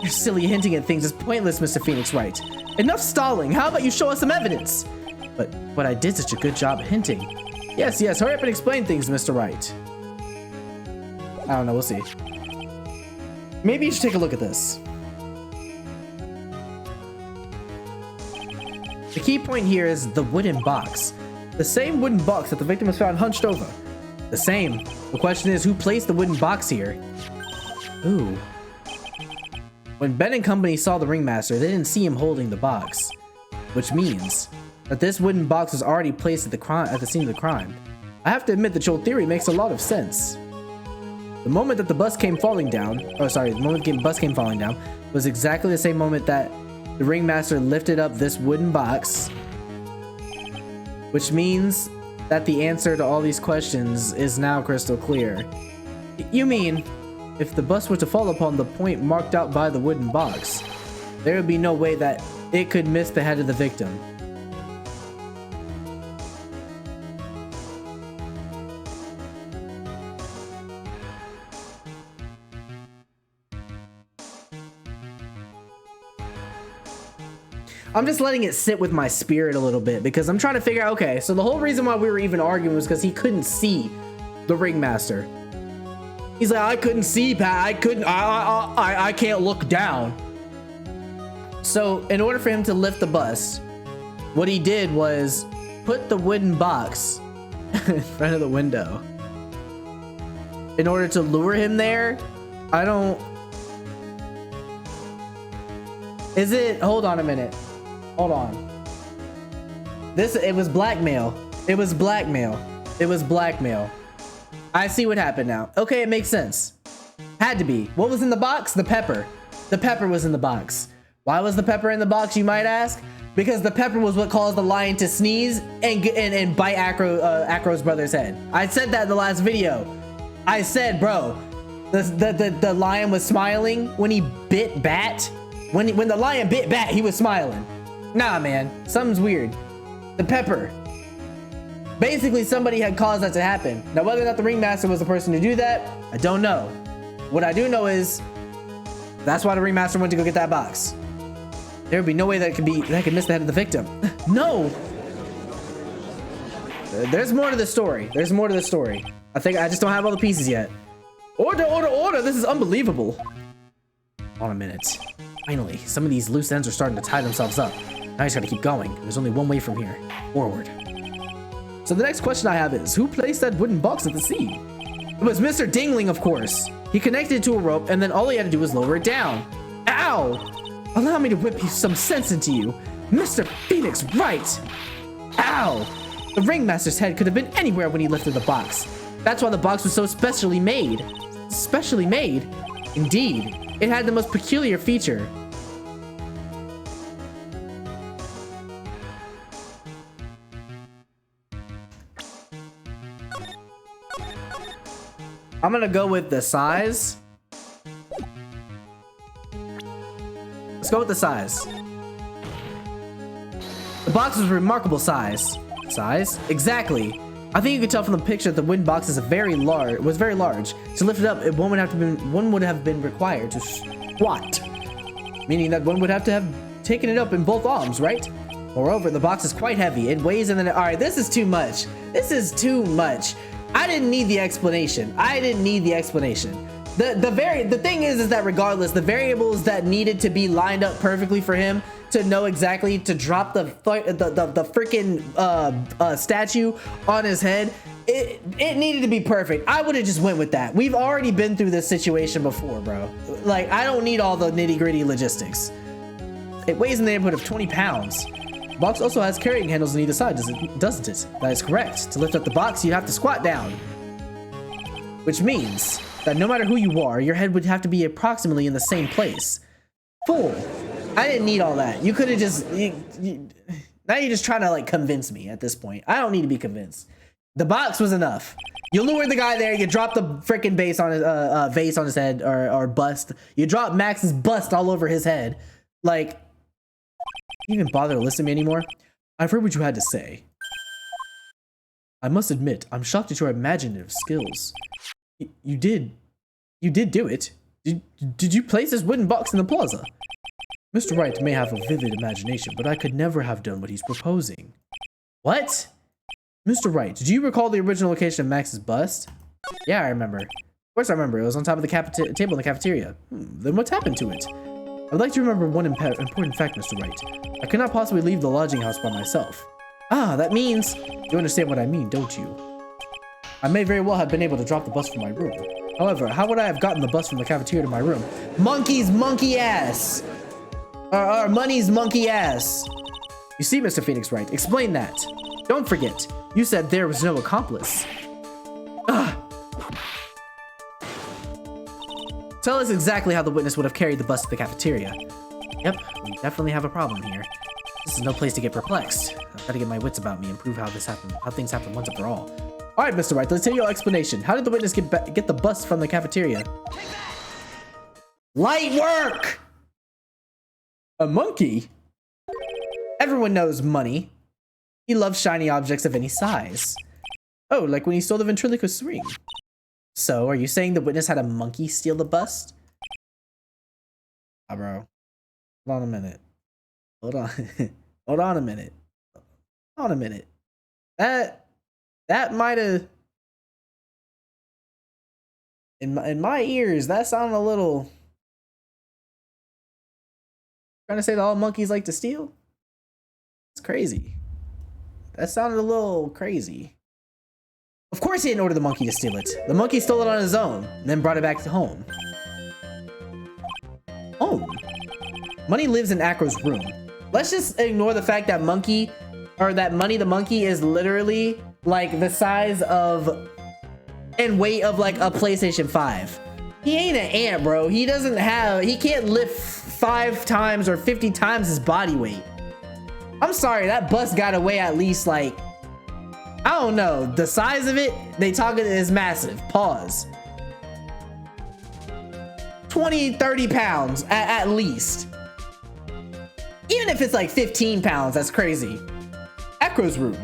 Your silly hinting at things is pointless, Mr. Phoenix Wright. Enough stalling. How about you show us some evidence? But I did such a good job at hinting. Yes, hurry up and explain things, Mr. Wright. I don't know, we'll see. Maybe you should take a look at this. The key point here is the wooden box. The same wooden box that the victim was found hunched over. The same. The question is, who placed the wooden box here? Ooh. When Ben and company saw the ringmaster, they didn't see him holding the box. Which means that this wooden box was already placed at the scene of the crime. I have to admit that your theory makes a lot of sense. The moment that the bus came falling down, was exactly the same moment that the ringmaster lifted up this wooden box, which means that the answer to all these questions is now crystal clear. You mean, if the bus were to fall upon the point marked out by the wooden box, there would be no way that it could miss the head of the victim. I'm just letting it sit with my spirit a little bit because I'm trying to figure out, okay, so the whole reason why we were even arguing was because he couldn't see the ringmaster. He's like, I couldn't see, Pat. I can't look down. So in order for him to lift the bus, what he did was put the wooden box in front of the window. In order to lure him there, hold on a minute. Hold on. It was blackmail. It was blackmail. I see what happened now. Okay, it makes sense. Had to be. What was in the box? The pepper. The pepper was in the box. Why was the pepper in the box, you might ask? Because the pepper was what caused the lion to sneeze and bite Acro's brother's head. I said that in the last video. I said, bro, the lion was smiling when he bit Bat. When the lion bit Bat, he was smiling. Nah, man, something's weird. The pepper. Basically, somebody had caused that to happen. Now, whether or not the ringmaster was the person to do that, I don't know. What I do know is that's why the ringmaster went to go get that box. There would be no way that could miss the head of the victim. No. There's more to the story. I think I just don't have all the pieces yet. Order! This is unbelievable. Hold on a minute. Finally, some of these loose ends are starting to tie themselves up. I just gotta keep going. There's only one way from here. Forward. So the next question I have is, who placed that wooden box at the scene? It was Mr. Dingling, of course. He connected it to a rope, and then all he had to do was lower it down. Ow! Allow me to whip some sense into you. Mr. Phoenix Wright! Ow! The ringmaster's head could have been anywhere when he lifted the box. That's why the box was so specially made. Specially made? Indeed. It had the most peculiar feature. I'm gonna go with the size. Let's go with the size. The box was remarkable size. Size? Exactly. I think you could tell from the picture that the wooden box is very large. To lift it up, one would have been required to squat. Meaning that one would have to have taken it up in both arms, right? Moreover, the box is quite heavy. It weighs in the... Alright, this is too much. This is too much. I didn't need the explanation. I didn't need the explanation. The thing is that regardless, the variables that needed to be lined up perfectly for him to know exactly to drop the freaking statue on his head, it needed to be perfect. I would have just went with that. We've already been through this situation before, bro. Like, I don't need all the nitty-gritty logistics. It weighs in the neighborhood of 20 pounds. The box also has carrying handles on either side, doesn't it? That is correct. To lift up the box, you'd have to squat down. Which means that no matter who you are, your head would have to be approximately in the same place. Fool. I didn't need all that. You could have just... now you're just trying to, like, convince me at this point. I don't need to be convinced. The box was enough. You lured the guy there, you drop the freaking vase on his head, or bust. You drop Max's bust all over his head. Like... You even bother to listen to me anymore? I've heard what you had to say. I must admit, I'm shocked at your imaginative skills. You did do it. Did you place this wooden box in the plaza? Mr. Wright may have a vivid imagination, but I could never have done what he's proposing. What? Mr. Wright, do you recall the original location of Max's bust? Yeah, I remember. Of course I remember. It was on top of the table in the cafeteria. Then what's happened to it? I'd like to remember one important fact, Mr. Wright. I could not possibly leave the lodging house by myself. Ah, that means... You understand what I mean, don't you? I may very well have been able to drop the bus from my room. However, how would I have gotten the bus from the cafeteria to my room? Monkey's monkey ass! Or money's monkey ass! You see, Mr. Phoenix Wright, explain that. Don't forget, you said there was no accomplice. Ugh. Tell us exactly how the witness would have carried the bus to the cafeteria. Yep, we definitely have a problem here. This is no place to get perplexed. I've got to get my wits about me and prove how things happen once and for all. All right, Mr. Wright, let's hear your explanation. How did the witness get the bus from the cafeteria? Light work! A monkey? Everyone knows money. He loves shiny objects of any size. Oh, like when he stole the ventriloquist ring. So, are you saying the witness had a monkey steal the bust? Ah, bro. Hold on a minute. Hold on. Hold on a minute. Hold on a minute. That might have... In my ears, that sounded a little... Trying to say that all monkeys like to steal? It's crazy. That sounded a little crazy. Of course he didn't order the monkey to steal it. The monkey stole it on his own, and then brought it back to home. Home? Money lives in Acro's room. Let's just ignore the fact that Money the monkey is literally like the size of and weight of like a PlayStation 5. He ain't an ant, bro. He can't lift 5 times or 50 times his body weight. I'm sorry, that bus got to weigh at least like, I don't know, the size of it, they talking is massive. Pause. 20, 30 pounds at least. Even if it's like 15 pounds, that's crazy. Echo's room.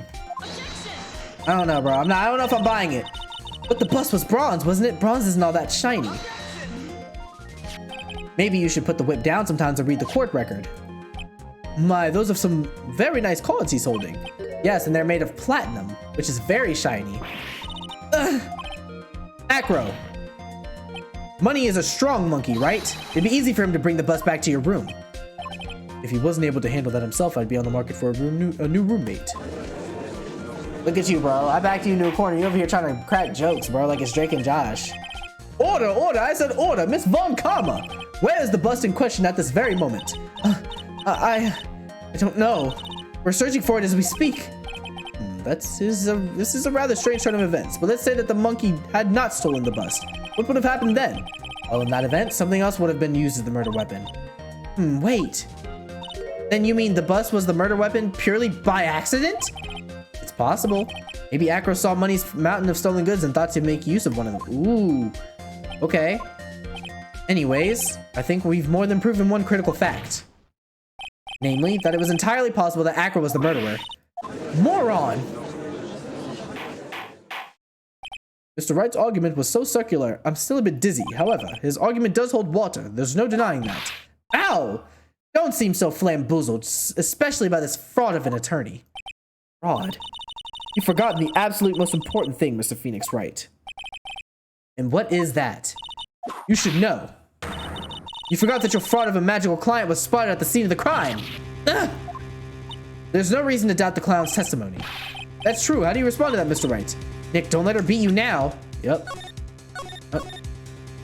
I don't know, bro. I don't know if I'm buying it. But the bus was bronze, wasn't it? Bronze isn't all that shiny. Maybe you should put the whip down sometimes and read the court record. My, those are some very nice cards he's holding. Yes, and they're made of platinum, which is very shiny. Ugh. Acro. Money is a strong monkey, right? It'd be easy for him to bring the bus back to your room. If he wasn't able to handle that himself, I'd be on the market for a new roommate. Look at you, bro. I backed you into a corner. You over here trying to crack jokes, bro, like it's Drake and Josh. Order, order. I said order. Miss Von Karma. Where is the bust in question at this very moment? I don't know. We're searching for it as we speak. This is a rather strange turn of events, but let's say that the monkey had not stolen the bust. What would have happened then? Well, in that event, something else would have been used as the murder weapon. Wait. Then you mean the bust was the murder weapon purely by accident? It's possible. Maybe Acro saw Money's mountain of stolen goods and thought to make use of one of them. Ooh. Okay. Anyways, I think we've more than proven one critical fact. Namely, that it was entirely possible that Acro was the murderer. Moron! Mr. Wright's argument was so circular, I'm still a bit dizzy. However, his argument does hold water. There's no denying that. Ow! Don't seem so flamboozled, especially by this fraud of an attorney. Fraud? You've forgotten the absolute most important thing, Mr. Phoenix Wright. And what is that? You should know. You forgot that your fraud of a magical client was spotted at the scene of the crime. Ugh! There's no reason to doubt the clown's testimony. That's true. How do you respond to that, Mr. Wright? Nick, don't let her beat you now. Yep.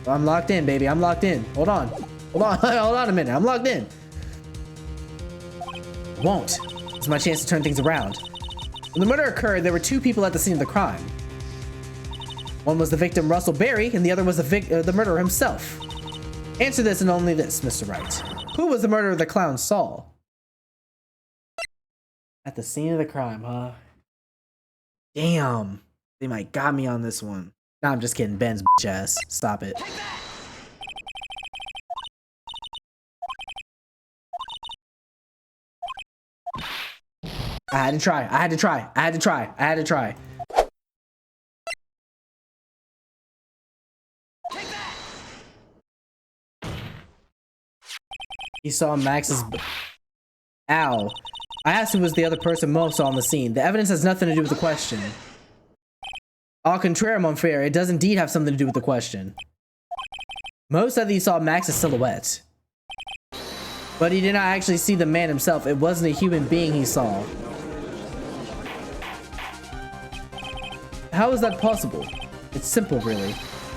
I'm locked in, baby. I'm locked in. Hold on. Hold on. Hold on a minute. I'm locked in. Won't. It's my chance to turn things around. When the murder occurred, there were two people at the scene of the crime. One was the victim, Russell Berry, and the other was the murderer himself. Answer this and only this, Mr. Wright. Who was the murderer the clown saw? At the scene of the crime, huh? Damn. They might got me on this one. Nah, I'm just kidding. Ben's bitch ass. Stop it. I had to try. I had to try. I had to try. I had to try. He saw Max's... Ow. I asked who was the other person Mo saw on the scene. The evidence has nothing to do with the question. Au contraire, mon frere, it does indeed have something to do with the question. Mo said that he saw Max's silhouette. But he did not actually see the man himself. It wasn't a human being he saw. How is that possible? It's simple, really.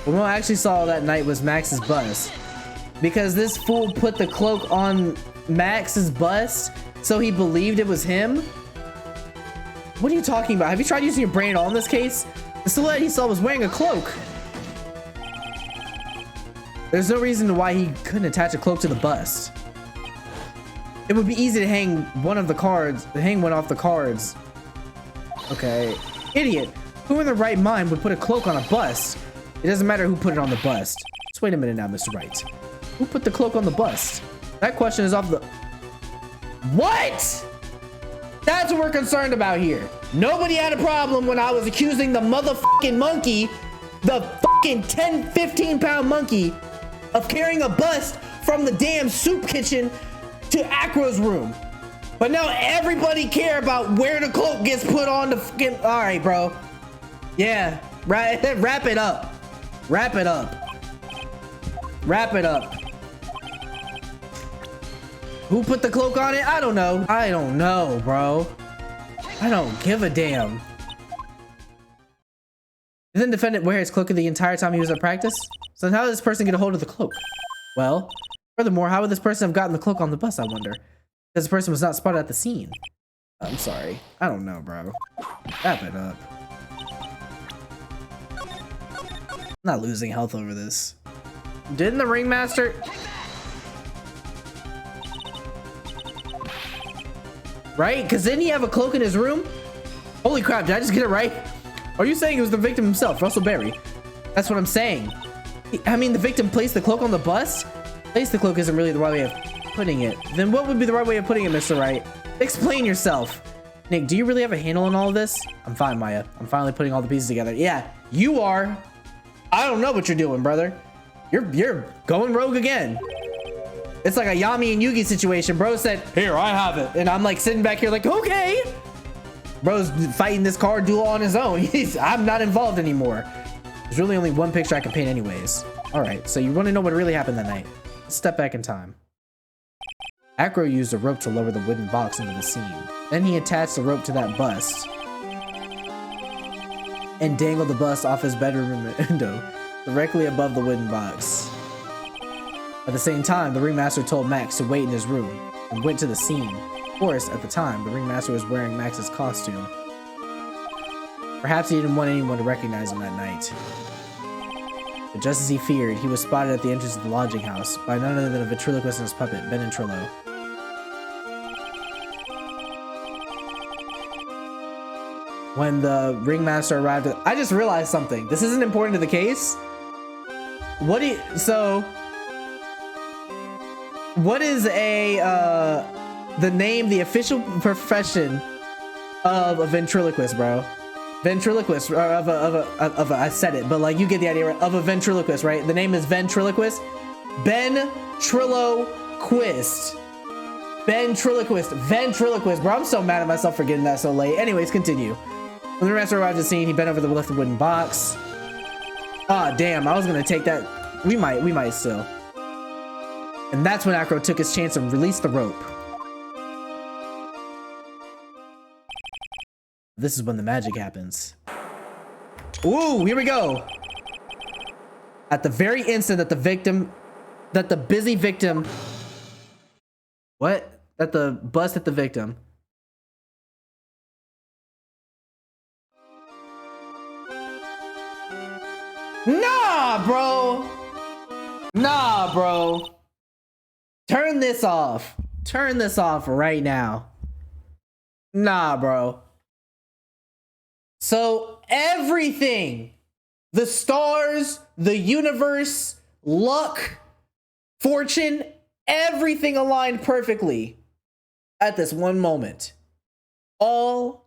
What Mo actually saw that night was Max's bust. Because this fool put the cloak on Max's bust, so he believed it was him? What are you talking about? Have you tried using your brain at all in this case? The silhouette he saw was wearing a cloak. There's no reason why he couldn't attach a cloak to the bust. It would be easy to hang one off the cards. Okay. Idiot. Who in their right mind would put a cloak on a bust? It doesn't matter who put it on the bust. Just wait a minute now, Mr. Wright. Who put the cloak on the bust? That question is off the... What? That's what we're concerned about here. Nobody had a problem when I was accusing the motherfucking monkey, the fucking 10, 15 pound monkey, of carrying a bust from the damn soup kitchen to Acro's room. But now everybody care about where the cloak gets put on the fucking... All right, bro. Yeah, right. Wrap it up. Wrap it up. Wrap it up. Who put the cloak on it? I don't know. I don't know, bro. I don't give a damn. Didn't the defendant wear his cloak the entire time he was at practice? So how did this person get a hold of the cloak? Well, furthermore, how would this person have gotten the cloak on the bus, I wonder? Because the person was not spotted at the scene. I'm sorry. I don't know, bro. Wrap it up. I'm not losing health over this. Didn't the ringmaster... Right? Because didn't he have a cloak in his room? Holy crap, did I just get it right? Are you saying it was the victim himself, Russell Berry? That's what I'm saying. I mean, the victim placed the cloak on the bus? Place the cloak isn't really the right way of putting it. Then what would be the right way of putting it, Mr. Wright? Explain yourself. Nick, do you really have a handle on all of this? I'm fine, Maya. I'm finally putting all the pieces together. Yeah, you are. I don't know what you're doing, brother. You're going rogue again. It's like a Yami and Yugi situation. Bro said, here, I have it. And I'm like sitting back here like, okay. Bro's fighting this card duel on his own. I'm not involved anymore. There's really only one picture I can paint anyways. All right, so you want to know what really happened that night? Let's step back in time. Acro used a rope to lower the wooden box into the scene. Then he attached the rope to that bust and dangled the bust off his bedroom window directly above the wooden box. At the same time, the ringmaster told Max to wait in his room and went to the scene. Of course, at the time, the ringmaster was wearing Max's costume. Perhaps he didn't want anyone to recognize him that night. But just as he feared, he was spotted at the entrance of the lodging house by none other than a ventriloquist and his puppet, Ben and Trillo. When the ringmaster arrived I just realized something. This isn't important to the case. What is the name, the official profession of a ventriloquist, bro? Ventriloquist, or I said it, but like you get the idea, right? Of a ventriloquist, right? The name is ventriloquist. Ventriloquist. Ventriloquist, bro. I'm so mad at myself for getting that so late. Anyways, continue. When the ringmaster arrived at the scene, he bent over the left wooden box. Ah, damn, I was gonna take that. We might still. And that's when Acro took his chance and released the rope. This is when the magic happens. Ooh, here we go. At the very instant that the busy victim, that the bus hit the victim. Nah, bro. Nah, bro. Turn this off. Turn this off right now. Nah, bro. So everything, the stars, the universe, luck, fortune, everything aligned perfectly at this one moment. All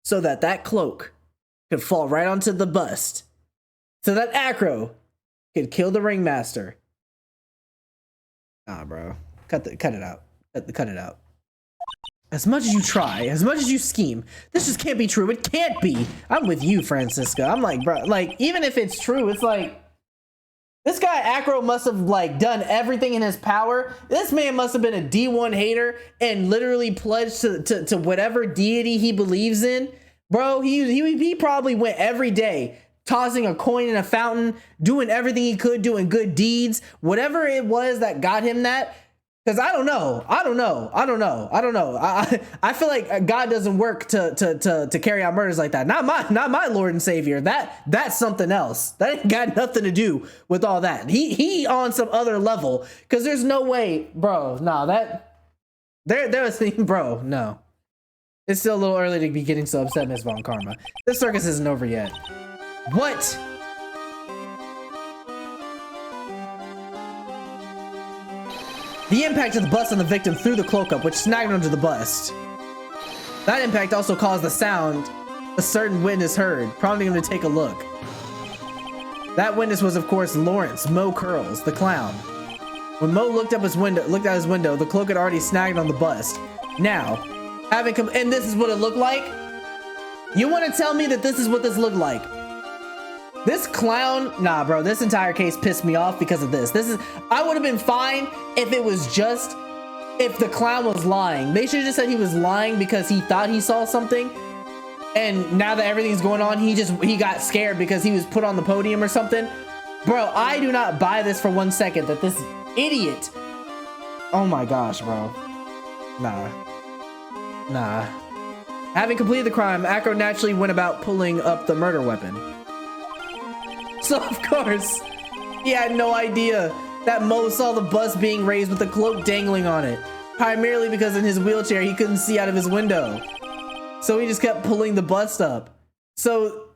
so that cloak could fall right onto the bust. So that Acro could kill the ringmaster. Nah, bro. Cut it out. Cut it out. As much as you try, as much as you scheme, this just can't be true. It can't be. I'm with you, Franziska. I'm like, bro, like, even if it's true, it's like, this guy Acro must have like done everything in his power. This man must have been a D1 hater and literally pledged to whatever deity he believes in. Bro, he probably went every day tossing a coin in a fountain, doing everything he could, doing good deeds, whatever it was that got him that. Because I don't know. I feel like God doesn't work to carry out murders like that. Not my Lord and Savior. That's something else. That ain't got nothing to do with all that. He on some other level. Because there's no way, bro. No, there was bro. No, it's still a little early to be getting so upset, Miss Von Karma. This circus isn't over yet. What? The impact of the bust on the victim threw the cloak up, which snagged onto the bust. That impact also caused the sound a certain witness heard, prompting him to take a look. That witness was, of course, Lawrence Mo Curls, the clown. When Mo looked out his window, the cloak had already snagged on the bust. Now, and this is what it looked like? You want to tell me that this is what this looked like? This clown, nah, bro, this entire case pissed me off because of this. I would have been fine if the clown was lying. They should have just said he was lying because he thought he saw something. And now that everything's going on, he got scared because he was put on the podium or something. Bro, I do not buy this for 1 second that this idiot. Oh my gosh, bro. Nah. Having completed the crime, Acro naturally went about pulling up the murder weapon. So, of course, he had no idea that Mo saw the bus being raised with the cloak dangling on it. Primarily because in his wheelchair, he couldn't see out of his window. So he just kept pulling the bust up. So...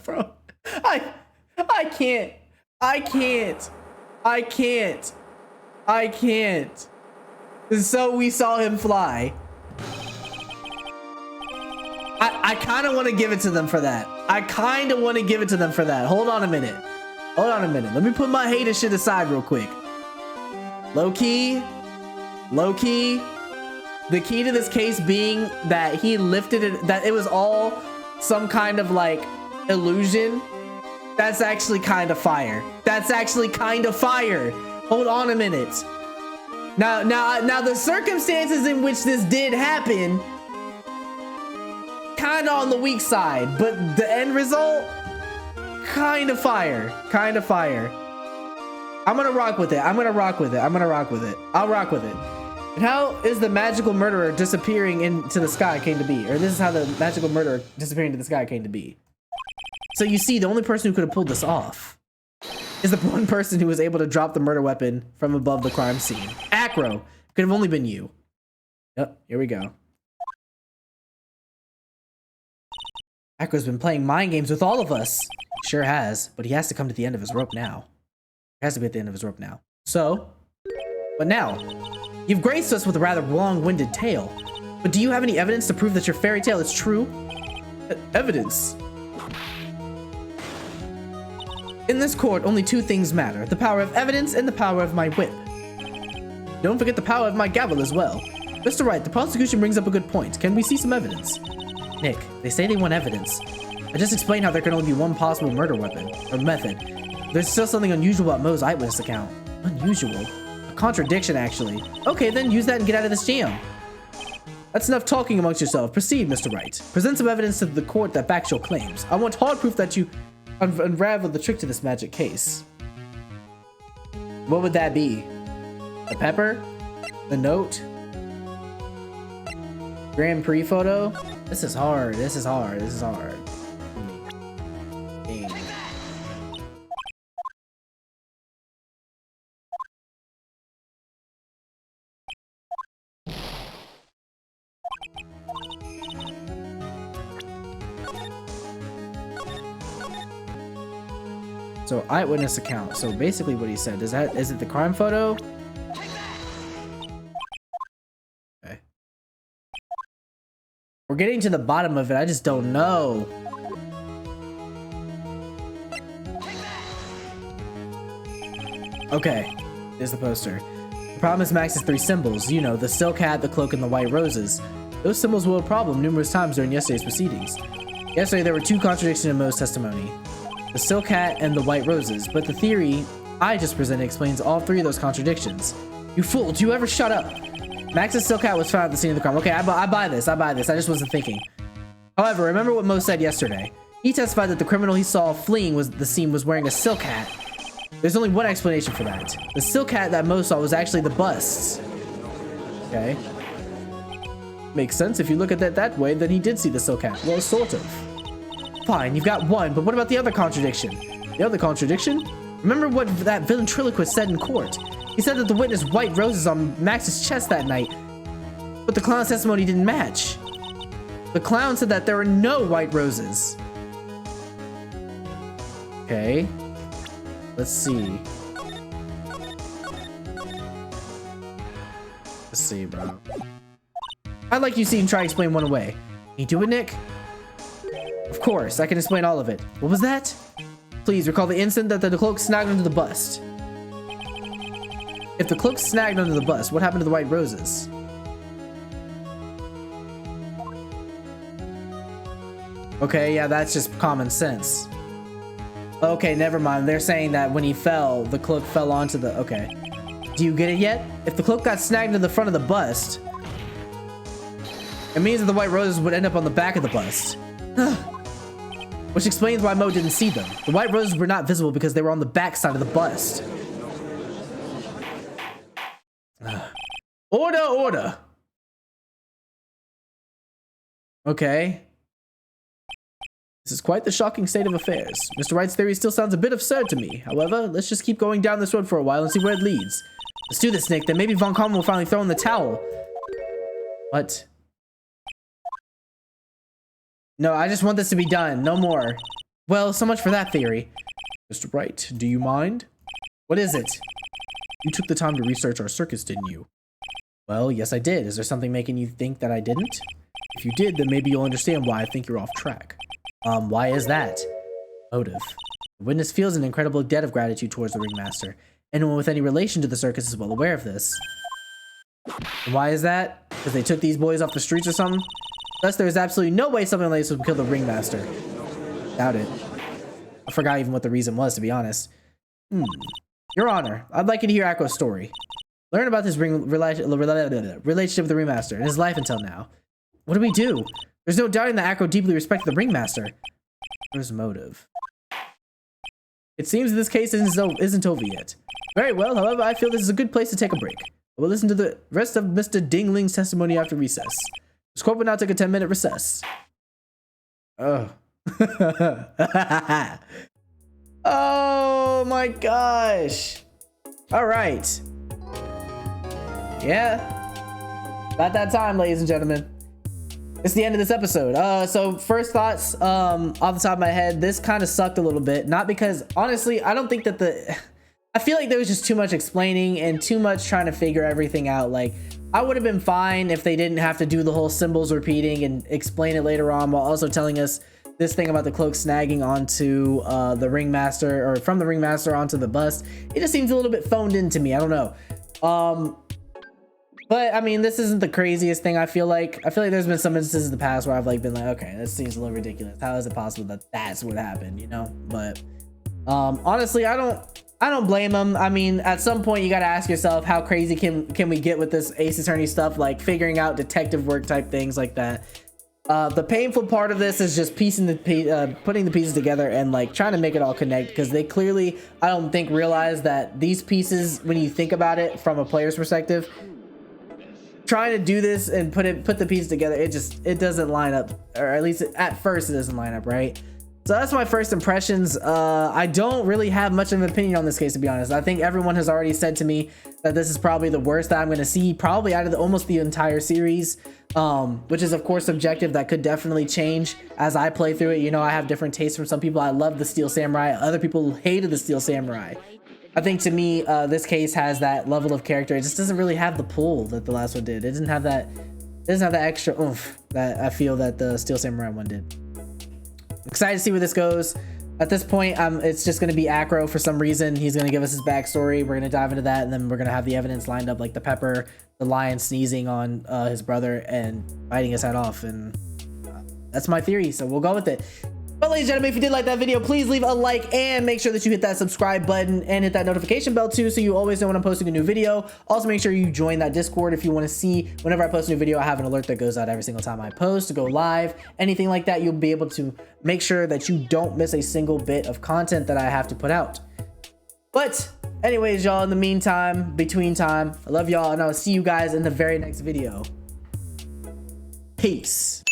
Bro, I can't. So we saw him fly. I kind of want to give it to them for that. Hold on a minute. Let me put my hater shit aside real quick. Low key. The key to this case being that he lifted it, that it was all some kind of like illusion. That's actually kind of fire. that's actually kind of fire. Hold on a minute. Now the circumstances in which this did happen, kind of on the weak side, but the end result, kind of fire. Kind of fire. I'm gonna rock with it. I'm gonna rock with it. I'm gonna rock with it. I'll rock with it. And how is the magical murderer disappearing into the sky came to be? Or this is how the magical murderer disappearing into the sky came to be. So you see, the only person who could have pulled this off is the one person who was able to drop the murder weapon from above the crime scene. Acro. Could have only been you. Yep, here we go. Acro's been playing mind games with all of us. He sure has, but he has to come to the end of his rope now. He has to be at the end of his rope now. So, what now? You've graced us with a rather long-winded tale, but do you have any evidence to prove that your fairy tale is true? Evidence? In this court, only two things matter, the power of evidence and the power of my whip. Don't forget the power of my gavel as well. Mr. Wright, the prosecution brings up a good point. Can we see some evidence? Nick, they say they want evidence. I just explained how there can only be one possible murder weapon, or method. There's still something unusual about Mo's eyewitness account. Unusual? A contradiction, actually. Okay, then use that and get out of this jam. That's enough talking amongst yourself. Proceed, Mr. Wright. Present some evidence to the court that backs your claims. I want hard proof that you unravel the trick to this magic case. What would that be? The pepper? The note? Grand Prix photo? This is hard. This is hard. This is hard. Dang. So eyewitness account. So basically what he said, is it the crime photo? Okay. We're getting to the bottom of it. I just don't know. Okay. Here's the poster. The problem is Max's three symbols. You know, the silk hat, the cloak, and the white roses. Those symbols were a problem numerous times during yesterday's proceedings. Yesterday, there were two contradictions in Mo's testimony. The silk hat and the white roses, but the theory I just presented explains all three of those contradictions. You fool, do you ever shut up? Max's silk hat was found at the scene of the crime. Okay, I buy this, I just wasn't thinking. However, remember what Mo said yesterday. He testified that the criminal he saw fleeing the scene was wearing a silk hat. There's only one explanation for that. The silk hat that Mo saw was actually the bust's. Okay. Makes sense. If you look at it that way, then he did see the silk hat. Well, sort of. Fine, you've got one, but what about the other contradiction? The other contradiction? Remember what that ventriloquist said in court. He said that the witness white roses on Max's chest that night, but the clown's testimony didn't match. The clown said that there were no white roses. Okay. Let's see. Let's see, bro. I'd like you to see him try to explain one away. Can you do it, Nick? Of course, I can explain all of it. What was that? Please recall the instant that the cloak snagged onto the bust. If the cloak snagged onto the bust, what happened to the white roses? Okay, yeah, that's just common sense. Okay, never mind. They're saying that when he fell, the cloak fell onto the... Okay. Do you get it yet? If the cloak got snagged to the front of the bust, it means that the white roses would end up on the back of the bust. Which explains why Mo didn't see them. The white roses were not visible because they were on the back side of the bust. Order, order. Okay. This is quite the shocking state of affairs. Mr. Wright's theory still sounds a bit absurd to me. However, let's just keep going down this road for a while and see where it leads. Let's do this, Nick. Then maybe Von Karma will finally throw in the towel. What? No, I just want this to be done. No more. Well, so much for that theory. Mr. Wright, do you mind? What is it? You took the time to research our circus, didn't you? Well, yes, I did. Is there something making you think that I didn't? If you did, then maybe you'll understand why I think you're off track. Why is that? Motive. The witness feels an incredible debt of gratitude towards the ringmaster. Anyone with any relation to the circus is well aware of this. And why is that? Because they took these boys off the streets or something? Thus, there is absolutely no way something like this would kill the ringmaster. Doubt it. I forgot even what the reason was, to be honest. Your Honor, I'd like you to hear Akko's story. Learn about his relationship with the ringmaster and his life until now. What do we do? There's no doubting that Akko deeply respected the ringmaster. There's motive. It seems this case isn't over yet. Very well, however, I feel this is a good place to take a break. We'll listen to the rest of Mr. Dingling's testimony after recess. This court will now take a 10-minute recess. Oh. Oh my gosh. All right. Yeah. About that time, ladies and gentlemen. It's the end of this episode. So first thoughts, off the top of my head, this kind of sucked a little bit. Not because, honestly, I don't think that I feel like there was just too much explaining and too much trying to figure everything out. Like, I would have been fine if they didn't have to do the whole symbols repeating and explain it later on while also telling us this thing about the cloak snagging onto the ringmaster, or from the ringmaster onto the bust. It just seems a little bit phoned in to me. I don't know. But I mean, this isn't the craziest thing. I feel like there's been some instances in the past where I've like been like, okay, this seems a little ridiculous. How is it possible that that's what happened, you know? But honestly, I don't blame them. I mean, at some point you got to ask yourself, how crazy can we get with this Ace Attorney stuff, like figuring out detective work type things like that. The painful part of this is just putting the pieces together and like trying to make it all connect, because they clearly, I don't think, realize that these pieces, when you think about it from a player's perspective, trying to do this and put the pieces together, it doesn't line up, or at least at first it doesn't line up, right? So that's my first impressions. I don't really have much of an opinion on this case, to be honest. I think everyone has already said to me that this is probably the worst that I'm going to see, probably out of almost the entire series, which is of course subjective. That could definitely change as I play through it. You know, I have different tastes from some people. I love the Steel Samurai. Other people hated the Steel Samurai. I think to me, this case has that level of character. It just doesn't really have the pull that the last one did. It doesn't have that extra oomph that I feel that the Steel Samurai one did. Excited to see where this goes. At this point, it's just going to be Akko for some reason. He's going to give us his backstory. We're going to dive into that, and then we're going to have the evidence lined up, like the pepper, the lion sneezing on his brother and biting his head off, and that's my theory, so we'll go with it. But ladies and gentlemen, if you did like that video, please leave a like and make sure that you hit that subscribe button and hit that notification bell too, so you always know when I'm posting a new video. Also, make sure you join that Discord if you want to see whenever I post a new video. I have an alert that goes out every single time I post to go live, anything like that. You'll be able to make sure that you don't miss a single bit of content that I have to put out. But anyways, y'all, in the meantime, between time, I love y'all, and I'll see you guys in the very next video. Peace.